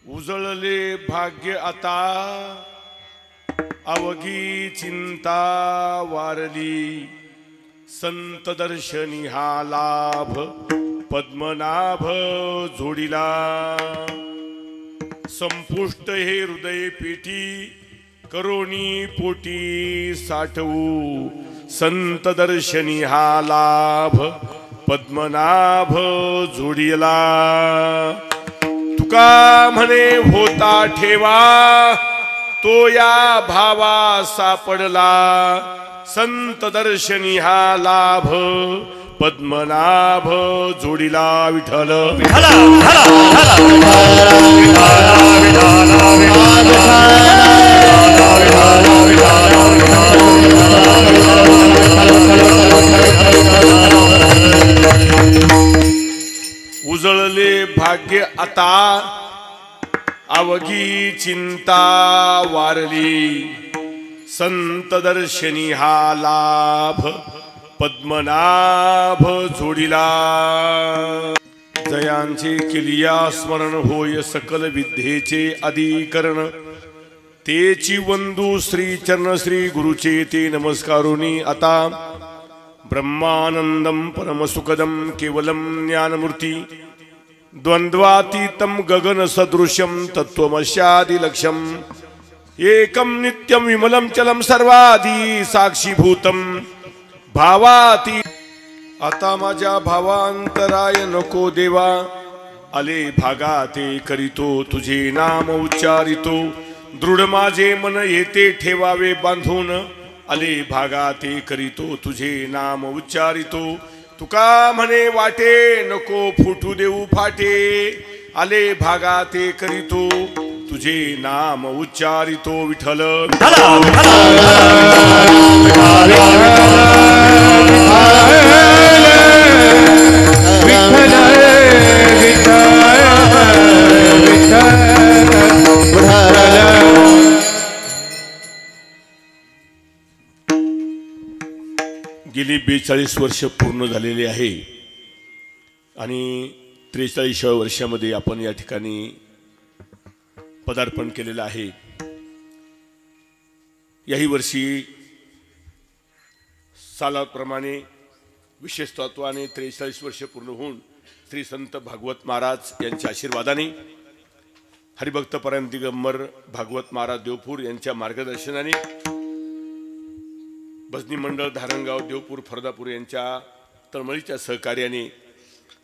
उजळले भाग्य आता अवघी चिंता वारली संत दर्शनी हा लाभ पद्मनाभ जोडीला संपुष्ट हे हृदय पेटी करोनी पोटी साठवू संत दर्शनी हा लाभ पद्मनाभ जोडीला तुका म्हणे होता ठेवा तो या भावा सापडला संत दर्शनी हा लाभ पद्मनाभ जोडीला विठ्ठल उजळले भाग्य आता अवघी चिंता वारली संत दर्शनी हा लाभ पद्मनाभ जोडीला जयांचे किलिया स्मरण होय सकल विद्येचे अधिकरण तेची वंदू श्री चरण श्री गुरुचे ते नमस्कारोनी आता ब्रह्मानंदम परमसुखदम केवलम ज्ञानमूर्ती द्वंद्वातीतम गगन सदृश्यम तत्वमस्यादिलक्ष्यम एकम नित्यम विमलम चलम सर्वादी साक्षीभूतम भावाती आता माझ्या भावांतराय नको देवा आले भागाते करीतो तुझे नाम उच्चारितो दृढ माझे मन येते ठेवावे बांधून आले भागाते करीतो तुझे नाम उच्चारितो तुका म्हणे वाटे नको फुटू देऊ फाटे आले भागाते करीतो तुझे नाम उच्चारितो विठ्ठल गेली 42 वर्ष पूर्ण झालेली आहे आणि 43व्या वर्षामध्ये आपण या ठिकाणी पदार्पण केलेलं आहे। याही वर्षी सालाप्रमाणे विशेष तत्वाने 43 वर्ष पूर्ण होऊन श्री संत भागवत महाराज यांच्या आशीर्वादाने हरिभक्त परम दिगंबर भागवत महाराज देवपूर यांच्या मार्गदर्शनाने भजनी मंडळ धारणगाव देवपूर फरदापूर यांच्या तळमळीच्या सहकार्याने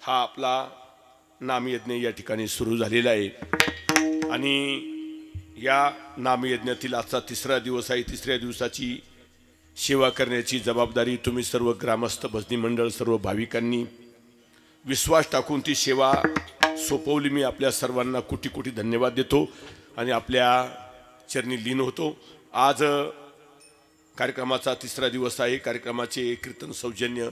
हा आपला नामयज्ञ या ठिकाणी सुरू झालेला आहे आणि या नामयज्ञातील आजचा 3रा दिवस आहे। 3ऱ्या दिवसाची सेवा करण्याची जबाबदारी तुम्ही सर्व ग्रामस्थ भजनी मंडळ सर्व भाविकांनी विश्वास टाकून ती सेवा सोपवली। मी आपल्या सर्वांना कोटी कोटी धन्यवाद देतो आणि आपल्या चरणी लीन होतो। आज कार्यक्रमाचा 3रा दिवस आहे। कार्यक्रमाचे कीर्तन सौजन्य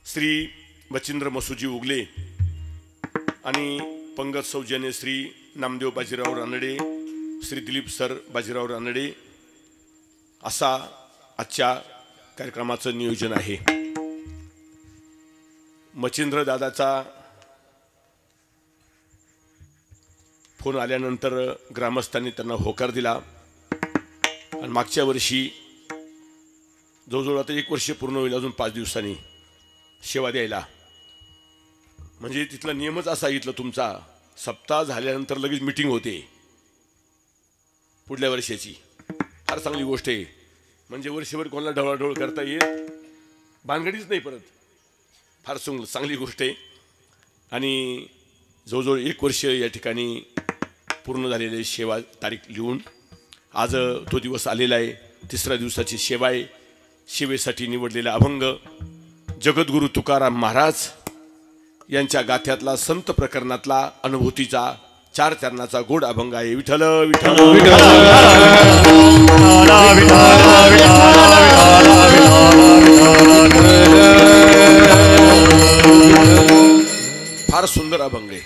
श्री मच्छिंद्र मसुजी उगले आणि पंगत सौजन्य श्री नामदेव बाजीराव रानडे श्री दिलीप सर बाजीराव रानडे असा आजच्या कार्यक्रमाचं नियोजन आहे। मच्छिंद्र दादाचा फोन आल्यानंतर ग्रामस्थांनी त्यांना होकार दिला आणि मागच्या वर्षी जवळजवळ आता 1 वर्ष पूर्ण होईल अजून 5 दिवसांनी सेवा द्यायला। म्हणजे तिथला नियमच असा इथला तुमचा सप्ताह झाल्यानंतर लगेच मीटिंग होते पुढल्या वर्षाची। फार चांगली गोष्ट आहे। म्हणजे वर्षभर कोणाला ढवळाढवळ करता येत भानगडीच नाही परत। फार चांगली गोष्ट आहे आणि जवळजवळ 1 वर्ष या ठिकाणी पूर्ण झालेली सेवा तारीख लिहून आज तो दिवस आलेला आहे। 3ऱ्या दिवसाची सेवा आहे। सेवेसाठी निवडलेला अभंग जगद्गुरु तुकाराम महाराज यांच्या गाथ्यातला संत प्रकरणातला अनुभूतीचा 4 चरणाचा गोड अभंग आहे। विठ्ठल विठ्ठल फार सुंदर अभंग आहे।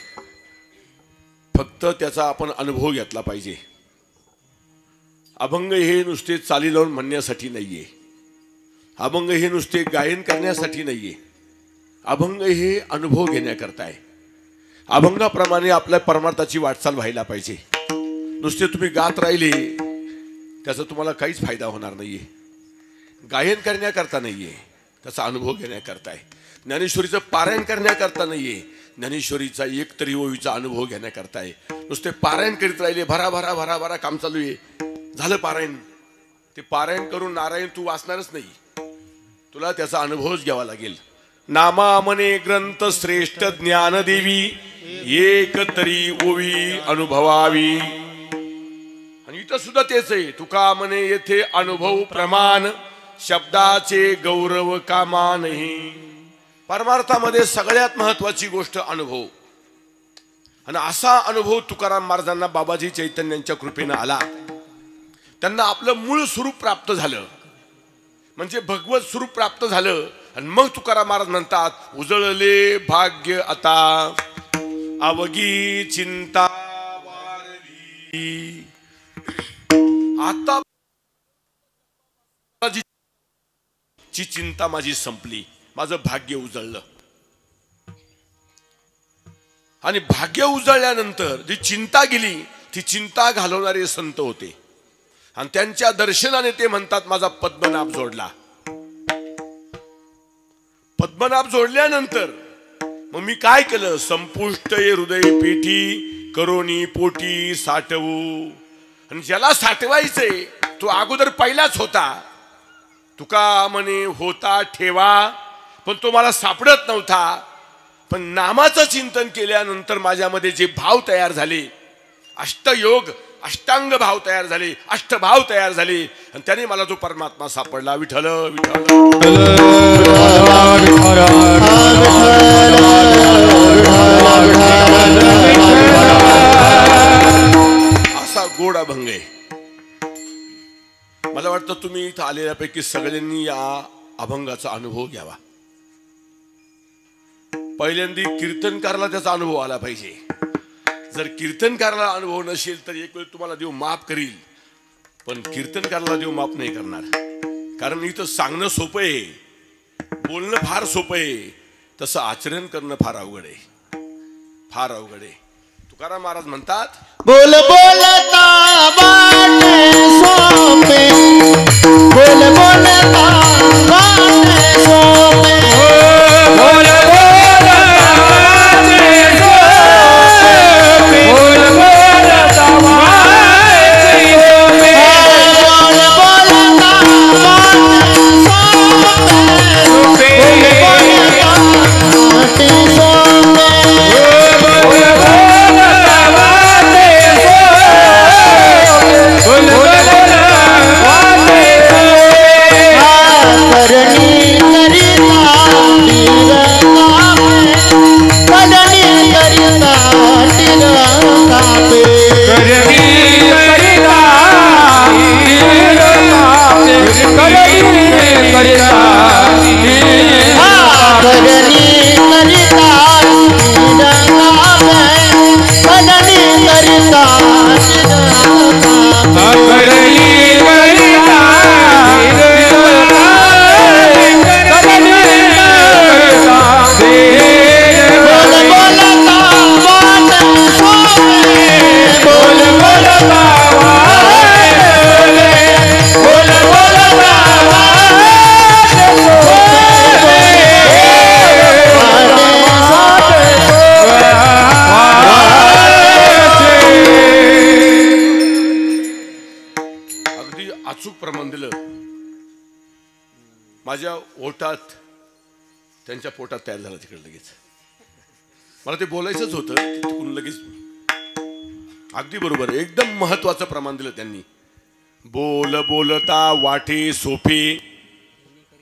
फक्त त्याचा आपण अनुभव घेतला पाहिजे। अभंग हे नुसते चाली लावून म्हणण्यासाठी नाहीये। अभंग हे नुसते गायन करण्यासाठी नाहीये। अभंग हे अनुभव घेण्याकरता आहे। अभंगाप्रमाणे आपल्या परमार्थाची वाटचाल व्हायला पाहिजे. नुसते तुम्ही गात राहिले त्याचा तुम्हाला काहीच फायदा होणार नाहीये. गायन करण्याकरता नाहीये, त्याचा अनुभव घेण्याकरता आहे. ज्ञानेश्वरीचं पारायण करण्याकरता नाहीये, ज्ञानेश्वरीचा एक तरी ओवीचा अनुभव घेण्याकरता आहे. नुसते पारायण करीत राहिले, भरा भरा भरा भरा काम चालू आहे, झालं पारायण. ते पारायण करून नारायण तू वाचणारच नाही, तुला त्याचा अनुभवच घ्यावा लागेल. नामा मने ग्रंथ श्रेष्ठ ज्ञानदेवी, एक तरी ओवी अनुभवावी. आणि इथं सुद्धा तेच आहे, तुका म्हणे येथे अनुभव प्रमाण, शब्दाचे गौरव कामा नाही. परमार्थामध्ये सगळ्यात महत्वाची गोष्ट अनुभव. आणि असा अनुभव तुकाराम महाराजांना बाबाजी चैतन्यांच्या कृपेने आला. त्यांना आपलं मूळ स्वरूप प्राप्त झालं, म्हणजे भगवत स्वरूप प्राप्त झालं. आणि मग तुकाराम महाराज म्हणतात, उजळले भाग्य आता अवघी चिंता वारली. आता ची चिंता माझी संपली, माझं भाग्य उजळलं. आणि भाग्य उजळल्यानंतर जी चिंता गेली, ती चिंता घालवणारे संत होते. आणि त्यांच्या दर्शनाने ते म्हणतात, माझा पद्मनाभ जोडला. पद्मनाभ जोडल्यानंतर मग मी काय केलं, संपुष्ट हृदय पेटी करोनी पोटी साठवू. आणि ज्याला साठवायचंय तो अगोदर पहिलाच होता. तुका म्हणे होता ठेवा, पण तो मला सापडत नव्हता. पण नामाचं चिंतन केल्यानंतर माझ्यामध्ये जे भाव तयार झाले, अष्टयोग अष्टांग भाव तयार झाले, अष्टभाव तयार झाले, आणि त्याने मला जो परमात्मा सापडला. विठ्ठल विठ्ठल असा गोड अभंग आहे. मला वाटतं तुम्ही इथं आलेल्यापैकी सगळ्यांनी या अभंगाचा अनुभव घ्यावा. पहिल्यांदा कीर्तनकाराला त्याचा अनुभव आला पाहिजे. जर कीर्तनकाराला अनुभव नसेल तर एक वेळ तुम्हाला देव माफ करील, पण कीर्तनकाराला देव माफ नाही करणार. कारण इथं सांगणं सोपं आहे, बोलणं फार सोपं आहे, तसं आचरण करणं फार अवघड आहे, फार अवघड आहे. तुकाराम महाराज म्हणतात, बोल बोलता वाटे सोपे, बोल बोलता वाटे सोपे, बोल बोलता वाटे सोपे, बोल बोलता वाटे सोपे, बोल बोलता वाटे सोपे, माझ्या ओठात त्यांच्या पोटात तयार झाला तिकडे लगेच. मला ते बोलायचंच होतं, तिकडून लगेच अगदी बरोबर एकदम महत्वाचं प्रमाण दिलं त्यांनी. बोल बोलता वाटे सोपे,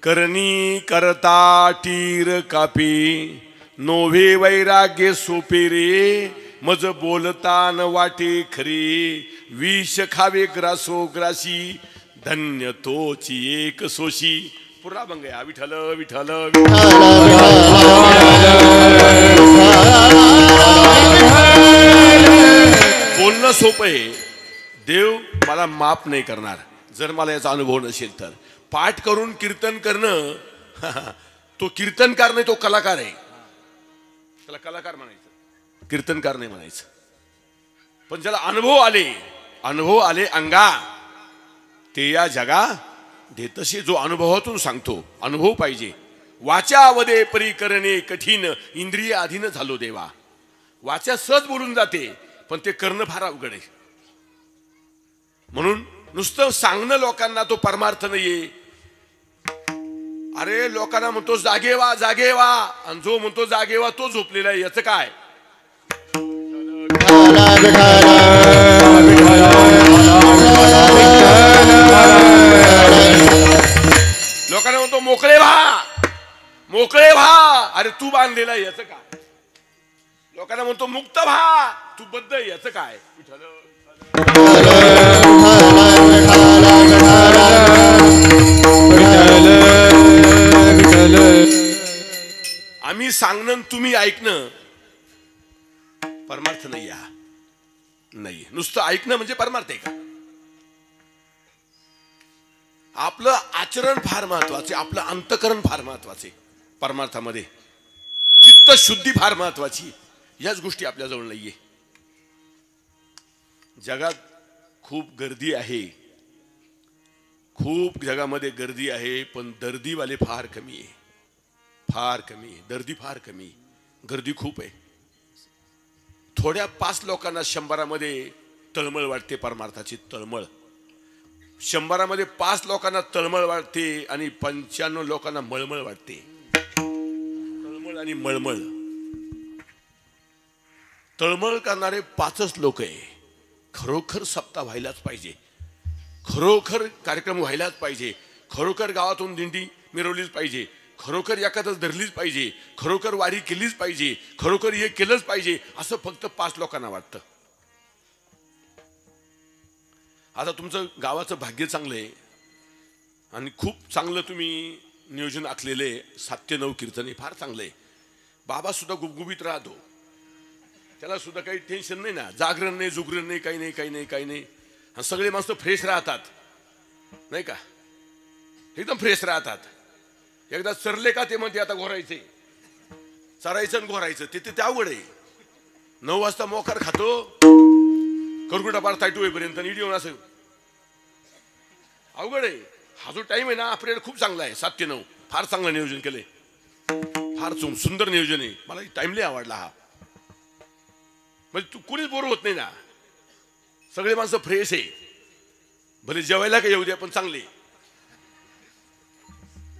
करणी करता टीर कापे, नोव्हे वैराग्य सोपे रे, मज बोलता न वाटे खरे, विष खावे ग्रासो ग्रासी, धन्य तोची एक सोशी. पुरा भंग आहे. विठ्ठल विठ्ठल बोलणं सोपं आहे, देव मला माफ नाही करणार जर मला याचा अनुभव नसेल तर. पाठ करून कीर्तन करणं तो कीर्तनकार नाही, तो कलाकार आहे, त्याला कलाकार म्हणायचं. कीर्तनकार नाही म्हणायचं. पण ज्याला अनुभव आले अंगा ते या जगा देतसे. जो अनुभवातून सांगतो, अनुभव पाहिजे. वाचा वदे परी करणे कठीण, इंद्रिय अधीन झालो देवा. वाचा सहज बोलून जाते, पण ते करणं फार अवघड आहे. म्हणून नुसतं सांगणं लोकांना तो परमार्थ नाहीये. अरे लोकांना म्हणतो जागे व्हा जागे व्हा, आणि जो म्हणतो जागे व्हा तो झोपलेला आहे. याचं काय? लोकांना म्हणतो मोकळे व्हा मोकळे व्हा, अरे तू बांधलेला आहे. याचं काय? लोकांना म्हणतो मुक्त व्हा, तू बद्ध आहे. याचं काय? आम्ही सांगणं तुम्ही ऐकणं परमार्थ नाही. नाही, नुसतं ऐकणं म्हणजे परमार्थ आहे का? आपलं आचरण फार महत्वाचे, आपलं अंतकरण फार महत्वाचे. परमार्थामध्ये चित्त शुद्धी फार महत्वाची. याच गोष्टी आपल्याजवळ नाहीये. जगात खूप गर्दी आहे, खूप जगामध्ये गर्दी आहे, पण दर्दीवाले फार कमी आहे. फार कमी आहे, दर्दी फार कमी, गर्दी खूप आहे. थोड्या 5 लोकांना 100 तळमळ वाटते. परमार्थाची तळमळ 100 5 लोकांना तळमळ वाटते आणि 95 लोकांना मळमळ वाटते. तळमळ आणि मळमळ. तळमळ करणारे 5च लोक आहे. खरोखर सप्ताह व्हायलाच पाहिजे, खरोखर कार्यक्रम व्हायलाच पाहिजे, खरोखर गावातून दिंडी मिरवलीच पाहिजे, खरोखर एखादच धरलीच पाहिजे, खरोखर वारी केलीच पाहिजे, खरोखर हे केलंच पाहिजे, असं फक्त 5 लोकांना वाटतं. आता तुमचं गावाचं भाग्य चांगलं आहे आणि खूप चांगलं तुम्ही नियोजन आखलेलं आहे. 7 ते 9 कीर्तने फार चांगलं आहे. बाबा सुद्धा गुबगुबीत राहतो, त्याला सुद्धा काही टेन्शन नाही ना. जागरण नाही, जुगरण नाही, काही नाही काही नाही काही नाही. आणि सगळे माणसं फ्रेश राहतात नाही का, एकदम फ्रेश राहतात. एकदा चरले का ते म्हणते आता घोरायचे, चरायचं आणि घोरायचं ते अवघड आहे. 9 वाजता मोकार खातो, करगुटा पार ताईट होईपर्यंत इडी होऊन असं अवघड आहे. हा जो टाइम आहे ना आपल्याला खूप चांगला आहे. 7 ते 9 फार चांगलं नियोजन केलंय, फार सुंदर नियोजन आहे. मला टाइमली आवडला हा. म्हणजे तू कोणीच बोर होत नाही ना, सगळे माणसं फ्रेश आहे. भले जेवायला का येऊ द्या पण चांगले.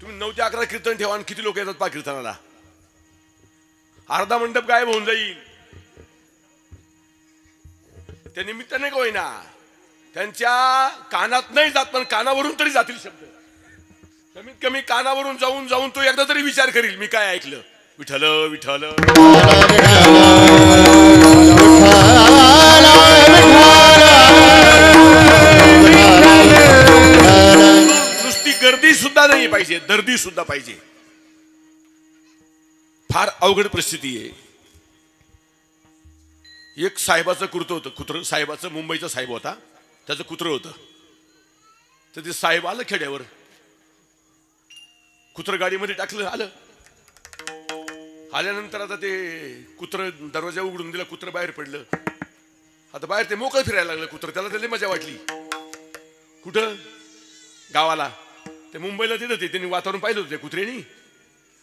तुम्ही 9 ते 11 कीर्तन ठेवा आणि किती लोक येतात पा कीर्तनाला. अर्धा मंडप गायब होऊन जाईल. त्या निमित्ताने का होईना त्यांच्या कानात नाही जात, पण कानावरून तरी जातील शब्द. कमीत कमी कानावरून जाऊन जाऊन तो एकदा तरी विचार करील मी काय ऐकलं. विठ्ठल विठ्ठल नुसती गर्दी सुद्धा नाही पाहिजे, दर्दी सुद्धा पाहिजे. फार अवघड परिस्थिती आहे. एक साहेबाचं कुत्र साहेबाचं, मुंबईचा साहेब होता, त्याचं कुत्र होतं. तर ते साहेब आलं खेड्यावर, कुत्र गाडीमध्ये टाकलं, आल्यानंतर आता ते कुत्र दरवाजा उघडून दिला, कुत्र बाहेर पडलं. आता बाहेर ते मोकळं फिरायला लागलं कुत्र. त्याला त्याला मजा वाटली. कुठं? गावाला. ते मुंबईला तिथं त्यांनी वातावरण पाहिलं होतं त्या कुत्र्यानी.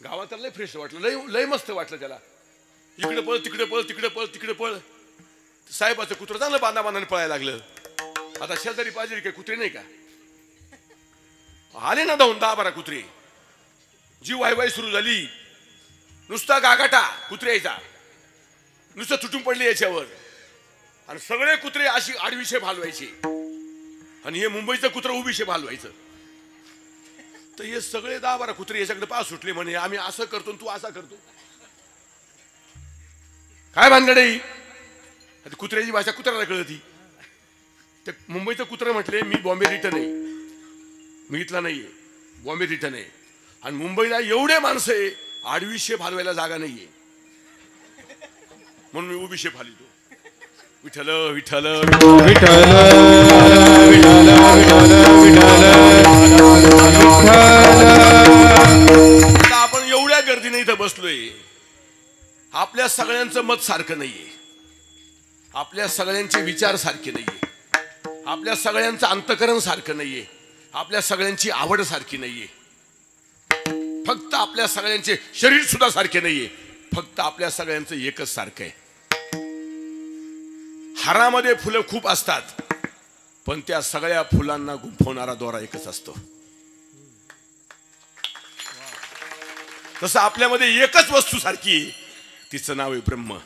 गावात त्याला लय फ्रेश वाटलं, लय मस्त वाटलं त्याला. इकडे पळ तिकडे पळ तिकडे पळ तिकडे पळ. साहेबाचं कुत्र चांगलं बांधाने पळायला लागलं. आता शेजारी पाहिजे काय कुत्रे नाही का, आले ना 10-12 कुत्रे. जीव वायवाय सुरू झाली. नुसता गागाटा कुत्र्याचा, नुसतं तुटून पडले याच्यावर. आणि सगळे कुत्रे अशी आडविशे भालवायचे आणि हे मुंबईचं कुत्र उभीशे भालवायचं. तर हे सगळे 10-12 कुत्रे याच्याकडे पास सुटले. म्हणे आम्ही असं करतो तू असा करतो. काय भानगड. कुत्र्याची भाषा कुत्र्याला कळती. ते मुंबईचं कुत्र म्हटले मी बॉम्बे रिटर्न आहे, मी इथला नाहीये, बॉम्बे रिटर्न आहे. आणि मुंबईला एवढे माणसं आहे, आडवीशे भालवायला जागा नाहीये, म्हणून मी उभीशे भालितो. विठ्ठल विठ्ठल आपण एवढ्या गर्दीने इथं बसलोय. आपल्या सगळ्यांचं मत सारखं नाहीये, आपल्या सगळ्यांचे विचार सारखे नाहीये, आपल्या सगळ्यांचं अंतकरण सारखं नाहीये, आपल्या सगळ्यांची आवड सारखी नाहीये, फक्त आपल्या सगळ्यांचे शरीर सुद्धा सारखे नाहीये, फक्त आपल्या सगळ्यांचं एकच सारखं आहे. हारामध्ये फुलं खूप असतात, पण त्या सगळ्या फुलांना गुंफवणारा दोरा एकच असतो. तसं आपल्यामध्ये एकच वस्तू सारखी आहे, तिचं नाव आहे ब्रह्म.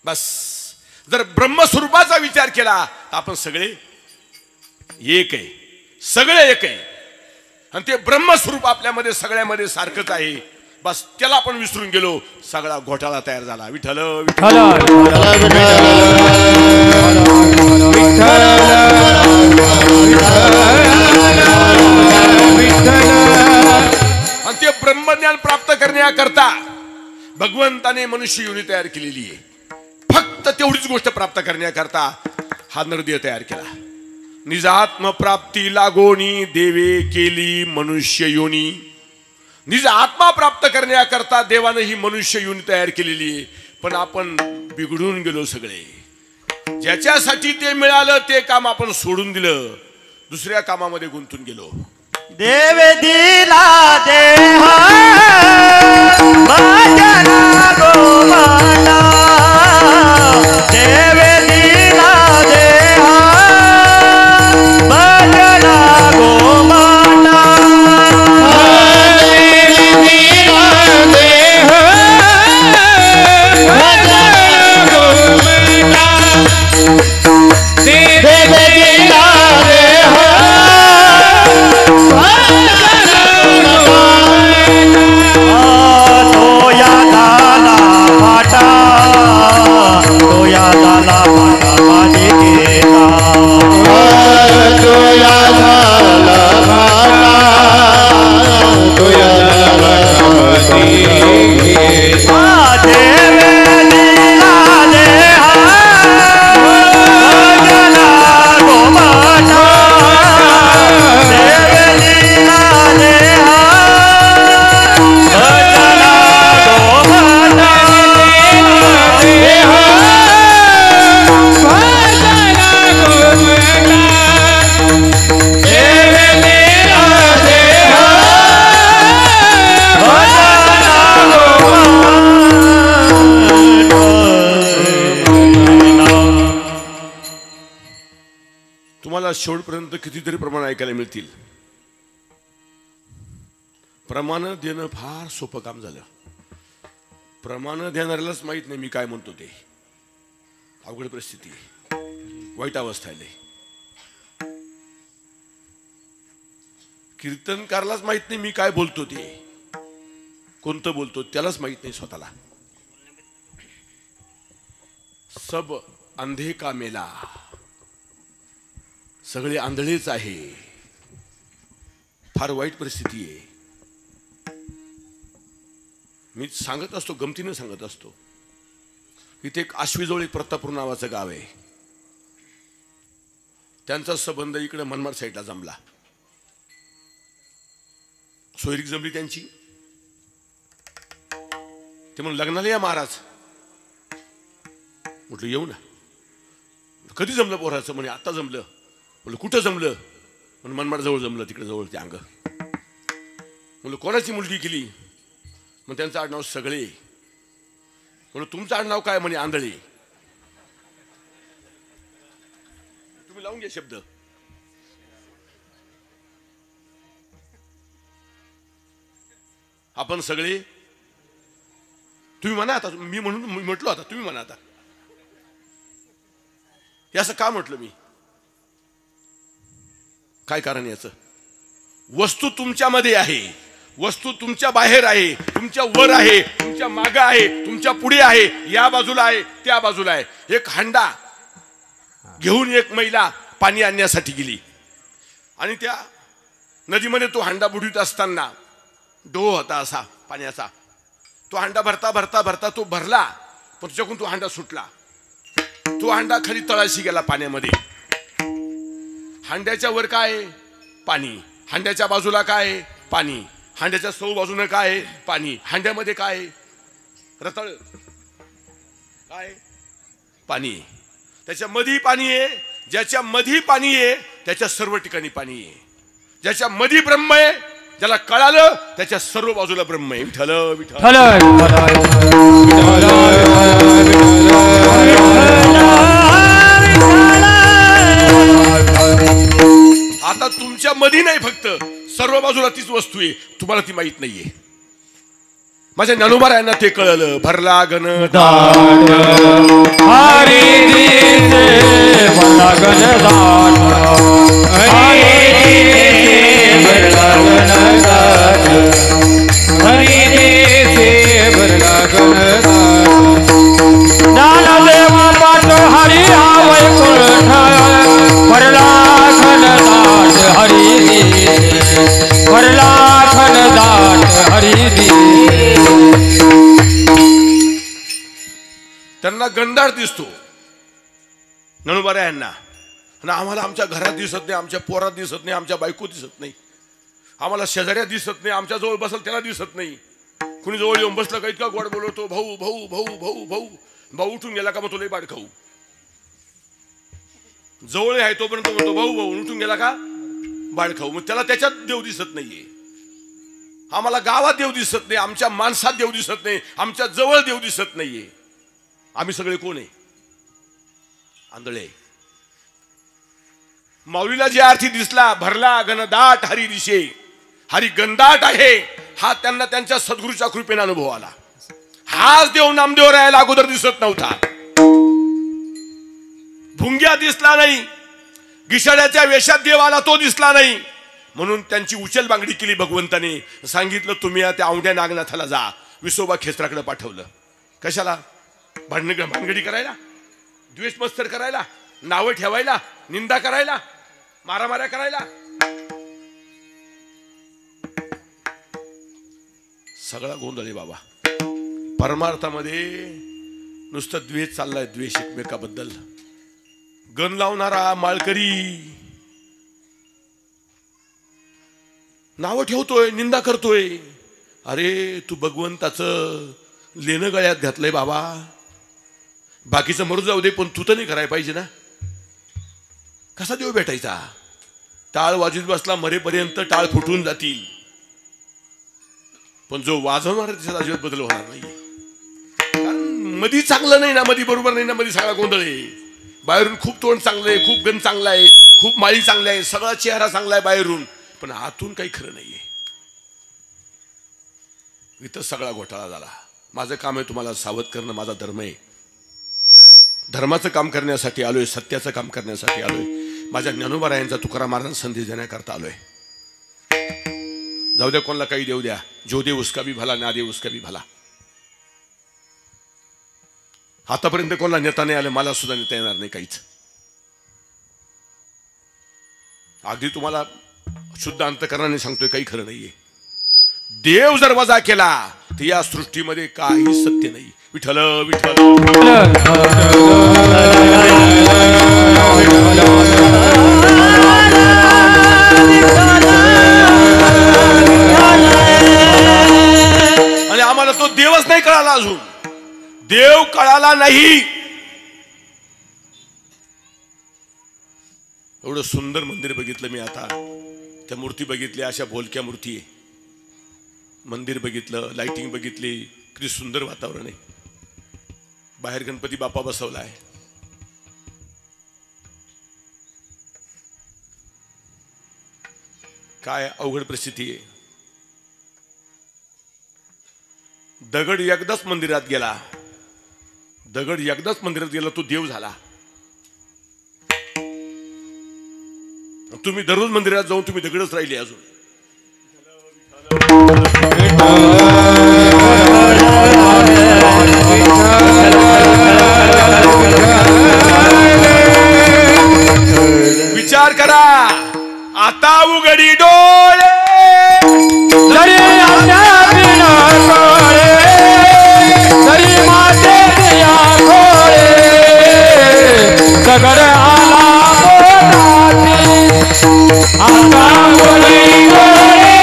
बस जर ब्रह्मस्वरूपाचा विचार केला तर आपण सगळे एक आहे, सगळे एक आहे. आणि ते ब्रह्मस्वरूप आपल्यामध्ये सगळ्यामध्ये सारखंच आहे. बस त्याला आपण विसरून गेलो, सगळा घोटाळा तयार झाला. विठ्ठल विठ्ठल आणि ते ब्रह्मज्ञान प्राप्त करण्याकरता भगवंताने मनुष्य योनी तयार केलेली आहे. फक्त तेवढीच गोष्ट प्राप्त करण्याकरता हा नरदेह तयार केला. निजात्म प्राप्ती लागोनी देवे केली मनुष्य योनी. निज आत्मा प्राप्त करण्याकरता देवाने ही मनुष्य योनी तयार केलेली आहे. पण आपण बिघडून गेलो सगळे. ज्याच्यासाठी ते मिळालं ते काम आपण सोडून दिलं, दुसऱ्या कामामध्ये गुंतून गेलो. देव दिला देहा भजना गोमाता. देव दिला देहा भजना गोमाता. देव दिला देहा भजना गोमाता. देव दिला देहा तोया झाला फाटा. तोया झाला फाटा माझे गेला. तोया झाला फाटा. तोया झाला माझे गेला. देव दिला देहा भजना गोमाता. देव दिला देहा भजना गोमाता. देहा भजना गोमाता. देव दिला देहा भजना गोमाता. तुम्हाला शेवटपर्यंत कितीतरी प्रमाण ऐकायला मिळतील. प्रमाण देणं फार सोपं काम झालं. प्रमाण देणाऱ्यालाच माहित नाही मी काय म्हणतो ते. अवघड परिस्थिती, वाईट अवस्था आहे. कीर्तनकारलाच माहित नाही मी काय बोलतो ते, कोणतं बोलतो त्यालाच माहित नाही स्वतःला. सब अंधे का मेला. सगळे आंधळेच आहे. फार वाईट परिस्थिती आहे. मी सांगत असतो, गमतीने सांगत असतो. इथे एक आश्वीजवळ एक प्रतापूर नावाचं गाव आहे. त्यांचा संबंध इकडे मनमाड साईडला जमला. सोयरीक जमली त्यांची. ते म्हणून लग्नाला या महाराज. म्हटलं येऊ ना. कधी जमलं पोराचं? म्हणे आता जमलं. म्हटलं कुठं जमलं? म्हणून मनमाड जवळ जमलं, तिकडे जवळ ते अंग. म्हणलं कोणाची मुलगी केली? मग त्यांचं आडनाव सगळे. म्हणून तुमचं आडनाव काय? म्हणे आंधळे. तुम्ही लावून घ्या शब्द. आपण सगळे, तुम्ही म्हणा आता. मी म्हणून म्हटलो आता, तुम्ही म्हणा आता. हे असं का म्हटलं मी? काय कारण याचं? वस्तू तुमच्यामध्ये आहे, वस्तू तुमच्या बाहेर आहे, तुमच्या वर आहे, तुमच्या मागे आहे, तुमच्या पुढे आहे, या बाजूला आहे, त्या बाजूला आहे. एक हांडा घेऊन एक महिला पाणी आणण्यासाठी गेली आणि त्या नदीमध्ये तो हांडा बुडवीत असताना डोह होता असा पाण्याचा. तो हांडा भरता भरता भरता तो भरला, पण त्याच्याकडून तो हांडा सुटला. तो हांडा खाली तळाशी गेला पाण्यामध्ये. हांड्याच्या वर काय आहे? पाणी. हांड्याच्या बाजूला काय आहे? पाणी. हांड्याच्या सौ बाजूने काय आहे? पाणी. हांड्यामध्ये काय आहे? रताळ काय पाणी आहे. त्याच्या मधी पाणी आहे. ज्याच्या मधी पाणी आहे त्याच्या सर्व ठिकाणी पाणी आहे. ज्याच्या मधी ब्रह्म आहे, ज्याला कळालं त्याच्या सर्व बाजूला ब्रह्म आहे. विठ्ठल विठ्ठल. आता तुमच्या मधी नाही, फक्त सर्व बाजूला तीच वस्तू आहे, तुम्हाला ती माहित नाहीये. माझ्या ज्ञानोबा यांना ते कळलं. भरला घन दाट हरी दिसे भरला घन दाट हरी दिसे भरला घन दाट हरी दिसे भरला घन दाट ज्ञानदेव पाठ हरी आवय कुंठ भरला घन दाट हरी दिसे भरला घन दाट हरी दिसे. त्यांना गंधार दिसतो नणुबारा यांना, आणि आम्हाला आमच्या घरात दिसत नाही, आमच्या पोरात दिसत नाही, आमच्या बायको दिसत नाही, आम्हाला शेजाऱ्यात दिसत नाही, आमच्या जवळ बसल त्याला दिसत नाही. कुणी जवळ येऊन बसलं का इतका गोड बोलवतो, भाऊ भाऊ भाऊ भाऊ भाऊ. भाऊ उठून गेला का मग तो लई बाड खाऊ. जवळ आहे तोपर्यंत म्हणतो भाऊ भाऊ, उठून गेला का बाड खाऊ. मग त्याला त्याच्यात देव दिसत नाहीये. आम्हाला गावात देव दिसत नाही, आमच्या माणसात देव दिसत नाही, आमच्या जवळ देव दिसत नाहीये. आम्ही सगळे कोण आहे? आंधळे. माऊलीला जे अर्थी दिसला भरला घनदाट हरी दिशे, हरी गंधाट आहे, हा त्यांना त्यांच्या सद्गुरूच्या कृपेने अनुभव आला. हाच देव नामदेव राहायला अगोदर दिसत नव्हता. भुंग्या दिसला नाही, गिशाड्याच्या वेशात देव आला तो दिसला नाही. म्हणून त्यांची उचल बांगडी केली भगवंताने. सांगितलं तुम्ही त्या औंढ्या नागनाथाला जा. विसोबा खेचराकडे पाठवलं. कशाला? भानगडी करायला, द्वेष मत्सर करायला, नावं ठेवायला, निंदा करायला, मारामाऱ्या करायला. सगळा गोंधळ आहे बाबा. परमार्थामध्ये नुसतं द्वेष चाललाय, द्वेष एकमेकाबद्दल. गण लावणारा माळकरी नावं ठेवतोय, निंदा करतोय. अरे तू भगवंताचं लेणं गळ्यात घातलंय बाबा. बाकीचं मरू जाऊ दे, पण तू तर नाही करायला पाहिजे ना. कसा देव भेटायचा? टाळ वाजवीत बसला मरेपर्यंत टाळ फुटून जातील, पण जो वाजवणार त्याच्यात अजिबात बदल होणार नाही. कारण मधी चांगलं नाही ना, मधी बरोबर नाही ना, मधी सगळा गोंधळ आहे. बाहेरून खूप तोंड चांगलं आहे, खूप गण चांगला आहे, खूप माळी चांगला आहे, सगळा चेहरा चांगला आहे बाहेरून, पण आतून काही खरं नाहीये. इथं सगळा घोटाळा झाला. माझं काम आहे तुम्हाला सावध करणं, माझा धर्म आहे. धर्माचं काम करण्यासाठी आलोय, सत्याचं काम करण्यासाठी आलोय. माझ्या ज्ञानोबा यांचा तुकाराम महाराज संदेश देण्याकरता आलोय. जाऊ द्या, कोणाला काही देऊ द्या. जो दे उसका भी भला, ना दे उसका भी भला. आतापर्यंत कोणाला नेता नाही आलं, मला सुद्धा नेता येणार नाही काहीच. अगदी तुम्हाला शुद्ध अंतकरणाने सांगतोय, काही खरं नाहीये. देव जर वजा केला तर या सृष्टीमध्ये काही सत्य नाही. विठ्ठल विठ्ठल. आणि आम्हाला तो देवच नाही कळाला अजून. देव कळाला नाही. एवढं सुंदर मंदिर बघितलं मी आता. त्या मूर्ती बघितल्या, अशा भोलक्या मूर्ती आहे. मंदिर बघितलं, लाइटिंग बघितली, किती सुंदर वातावरण आहे. बाहेर गणपती बाप्पा बसवला आहे. काय अवघड परिस्थिती आहे. दगड एकदाच मंदिरात गेला, दगड एकदाच मंदिरात गेला, तो देव झाला. तुम्ही दररोज मंदिरात जाऊन तुम्ही दगडच राहिले अजून. विचार करा. आता उघडी डोळे, जरी आमच्या बिना डोळे, जरी माते या डोळे, दगड आला पोटाती, आता उघडी डोळे,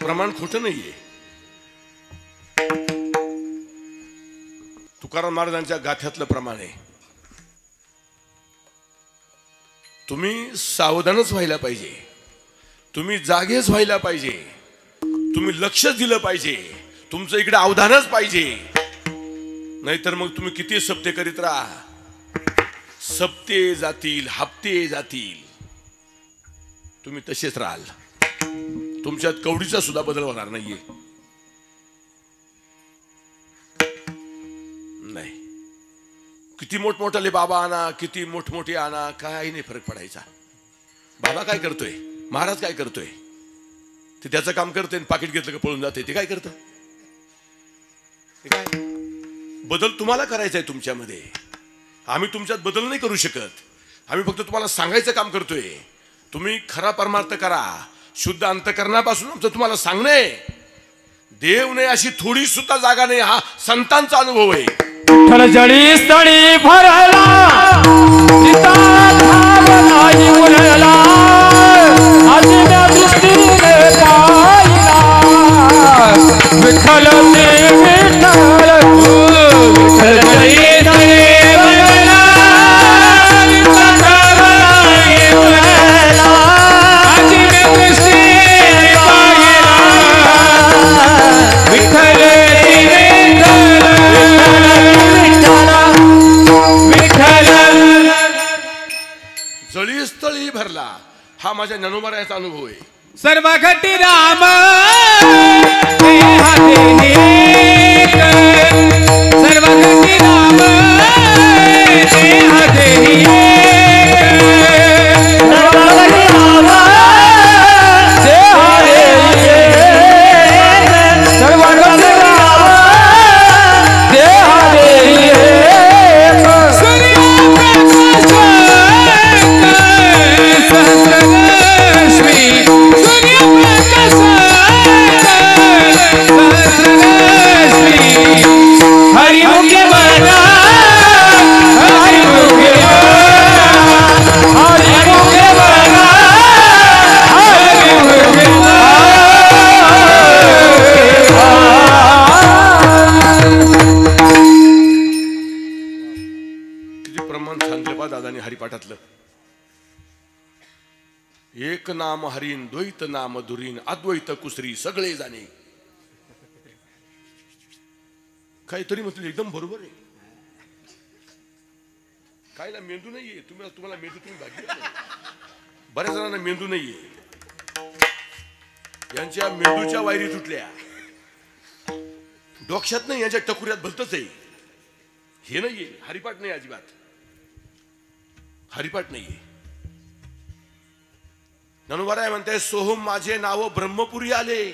प्रमाण खोटं नाहीये. तुकाराम महाराजांच्या गाथ्यातलं प्रमाण आहे. तुम्ही सावधानच व्हायला पाहिजे, तुम्ही जागेच व्हायला पाहिजे, तुम्ही लक्ष दिलं पाहिजे, तुमचं इकडे अवधानच पाहिजे. नाहीतर मग तुम्ही किती सप्ते करीत राहा, सप्ते जातील, हप्ते जातील, तुम्ही तसेच राहाल. तुमच्यात कवडीचा सुद्धा बदल होणार नाहीये. नाही, किती मोठमोठाले बाबा आणा, किती मोठमोठे आणा, काही नाही फरक पडायचा. बाबा काय करतोय, महाराज काय करतोय, ते त्याचं काम करते, पाकिट घेतलं का पळून जाते. ते काय करतं, काय बदल तुम्हाला करायचा आहे तुमच्यामध्ये. आम्ही तुमच्यात बदल नाही करू शकत. आम्ही फक्त तुम्हाला सांगायचं काम करतोय. तुम्ही खरा परमार्थ करा. शुद्ध अंतकरणापासून आमचं तुम्हाला सांगणे. देव नाही अशी थोडी सुद्धा जागा नाही, हा संतांचा अनुभव आहे. विठ्ठल जळी स्थळी भरला, सीता धावलाई उरला, आजीच्या दृष्टीने पाहिला. विठ्ठल ते विठ्ठल, विठ्ठल जळी स्थळी भरला, सीता धावलाई उरला, आजीच्या दृष्टीने पाहिला. विठ्ठल जळीस्थळी भरला, हा माझ्या ज्ञानोबारायाचा अनुभव आहे. सर्व घटी राम सर्व घटी राम हरिपाठातलं. एक नाम हरीन, द्वैत नाम धुरीन, अद्वैत कुसरी सगळे जाणे. काहीतरी म्हटलं एकदम बरोबर आहे. कायला मेंदू नाहीये तुम्हाला मेंदू तुम्ही भागी. बऱ्याच जणांना मेंदू नाहीये. यांच्या मेंदूच्या वायरी तुटल्या, डोक्यात नाही, यांच्या टकुऱ्यात भलतच आहे. हे नाहीये, हरिपाठ नाही, अजिबात हरिपाठ नाहीये. ज्ञानोबाराय म्हणते, सोहम माझे नाव ब्रह्मपुरी आले,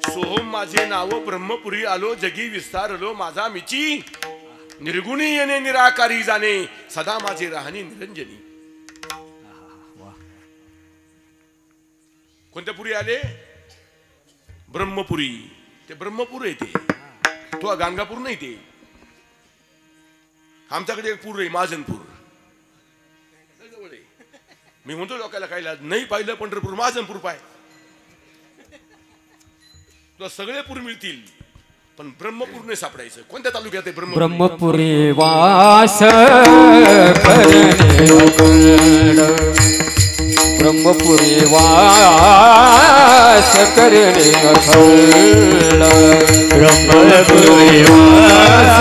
सोहम माझे नाव ब्रह्मपुरी आलो, जगी विस्तारलो माझा मिची, निर्गुणी येणे निराकारी जाणे, सदा माझे राहणी निरंजनी. कोणत्या पुरी आले? ब्रह्मपुरी. ते ब्रह्मपूर आहे, ते तो गाणगापूर नाही. ते आमच्याकडे एक पूर आहे, महाजनपूर. मी म्हणतो लोकांना, काय नाही पाहिलं पंढरपूर, महाजनपूर पाय, तुला सगळे पूर मिळतील, पण ब्रह्मपूर नाही सापडायचं. कोणत्या तालुक्यात आहे ब्रह्मपुरी? वास ब्रह्मपुरी वास करणे अखंड, ब्रह्मपुरी वास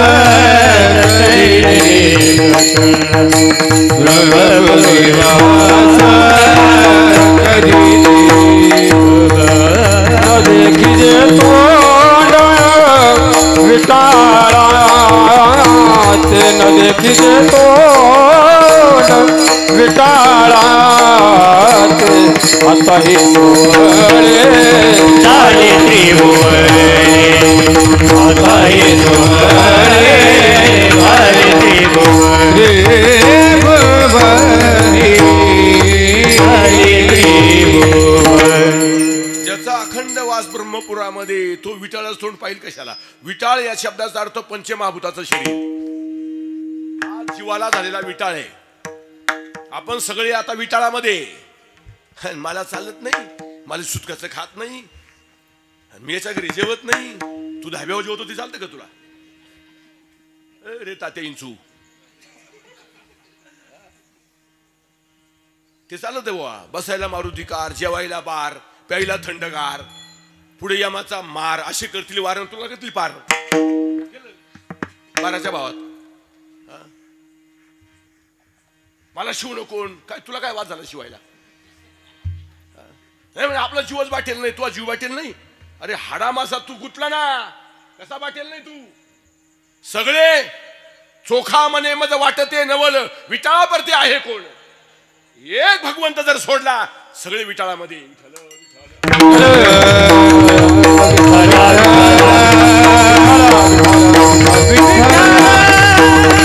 ब्रह्मपुरी वास देखिजे तोंड विटाळात, न देखिजे तोंड विटाळात, आता हे सोहळे झाले त्रिभुवने, आता हे सोहळे झाले त्रिभुवने, ज्याचा अखंड वास ब्रह्मपुरामध्ये, तो विटाळच तोंड पाहिल कशाला? विटाळ या शब्दाचा अर्थ पंचमहाभूताचं शरीर. आज जीवाला झालेला विटाळ आहे. आपण सगळे आता विटाळामध्ये. मला चालत नाही, मला सुटकाचं खात नाही, मी याच्या घरी जेवत नाही, तू धाब्यावर जेवतो ते चालतं का तुला? अरे तात्या इंचू ते चालत बुवा. बसायला मारुती कार, जेवायला बार, प्यायला थंडगार, पुढे यमाचा मार, असे करतील वार तुला करतील पार बाराच्या भावात. मला शिवणं कोण काय, तुला काय वाद झाला शिवायला? नाही म्हणजे आपला जीवच वाटेल नाही, तुझा जीव वाटेल नाही. अरे हाडामासा तू गुतला ना, कसा वाटेल नाही तू? सगळे चोखा मने मज वाटते नवल, विटाळा परते आहे कोण? एक भगवंत जर सोडला सगळे विटाळामध्ये.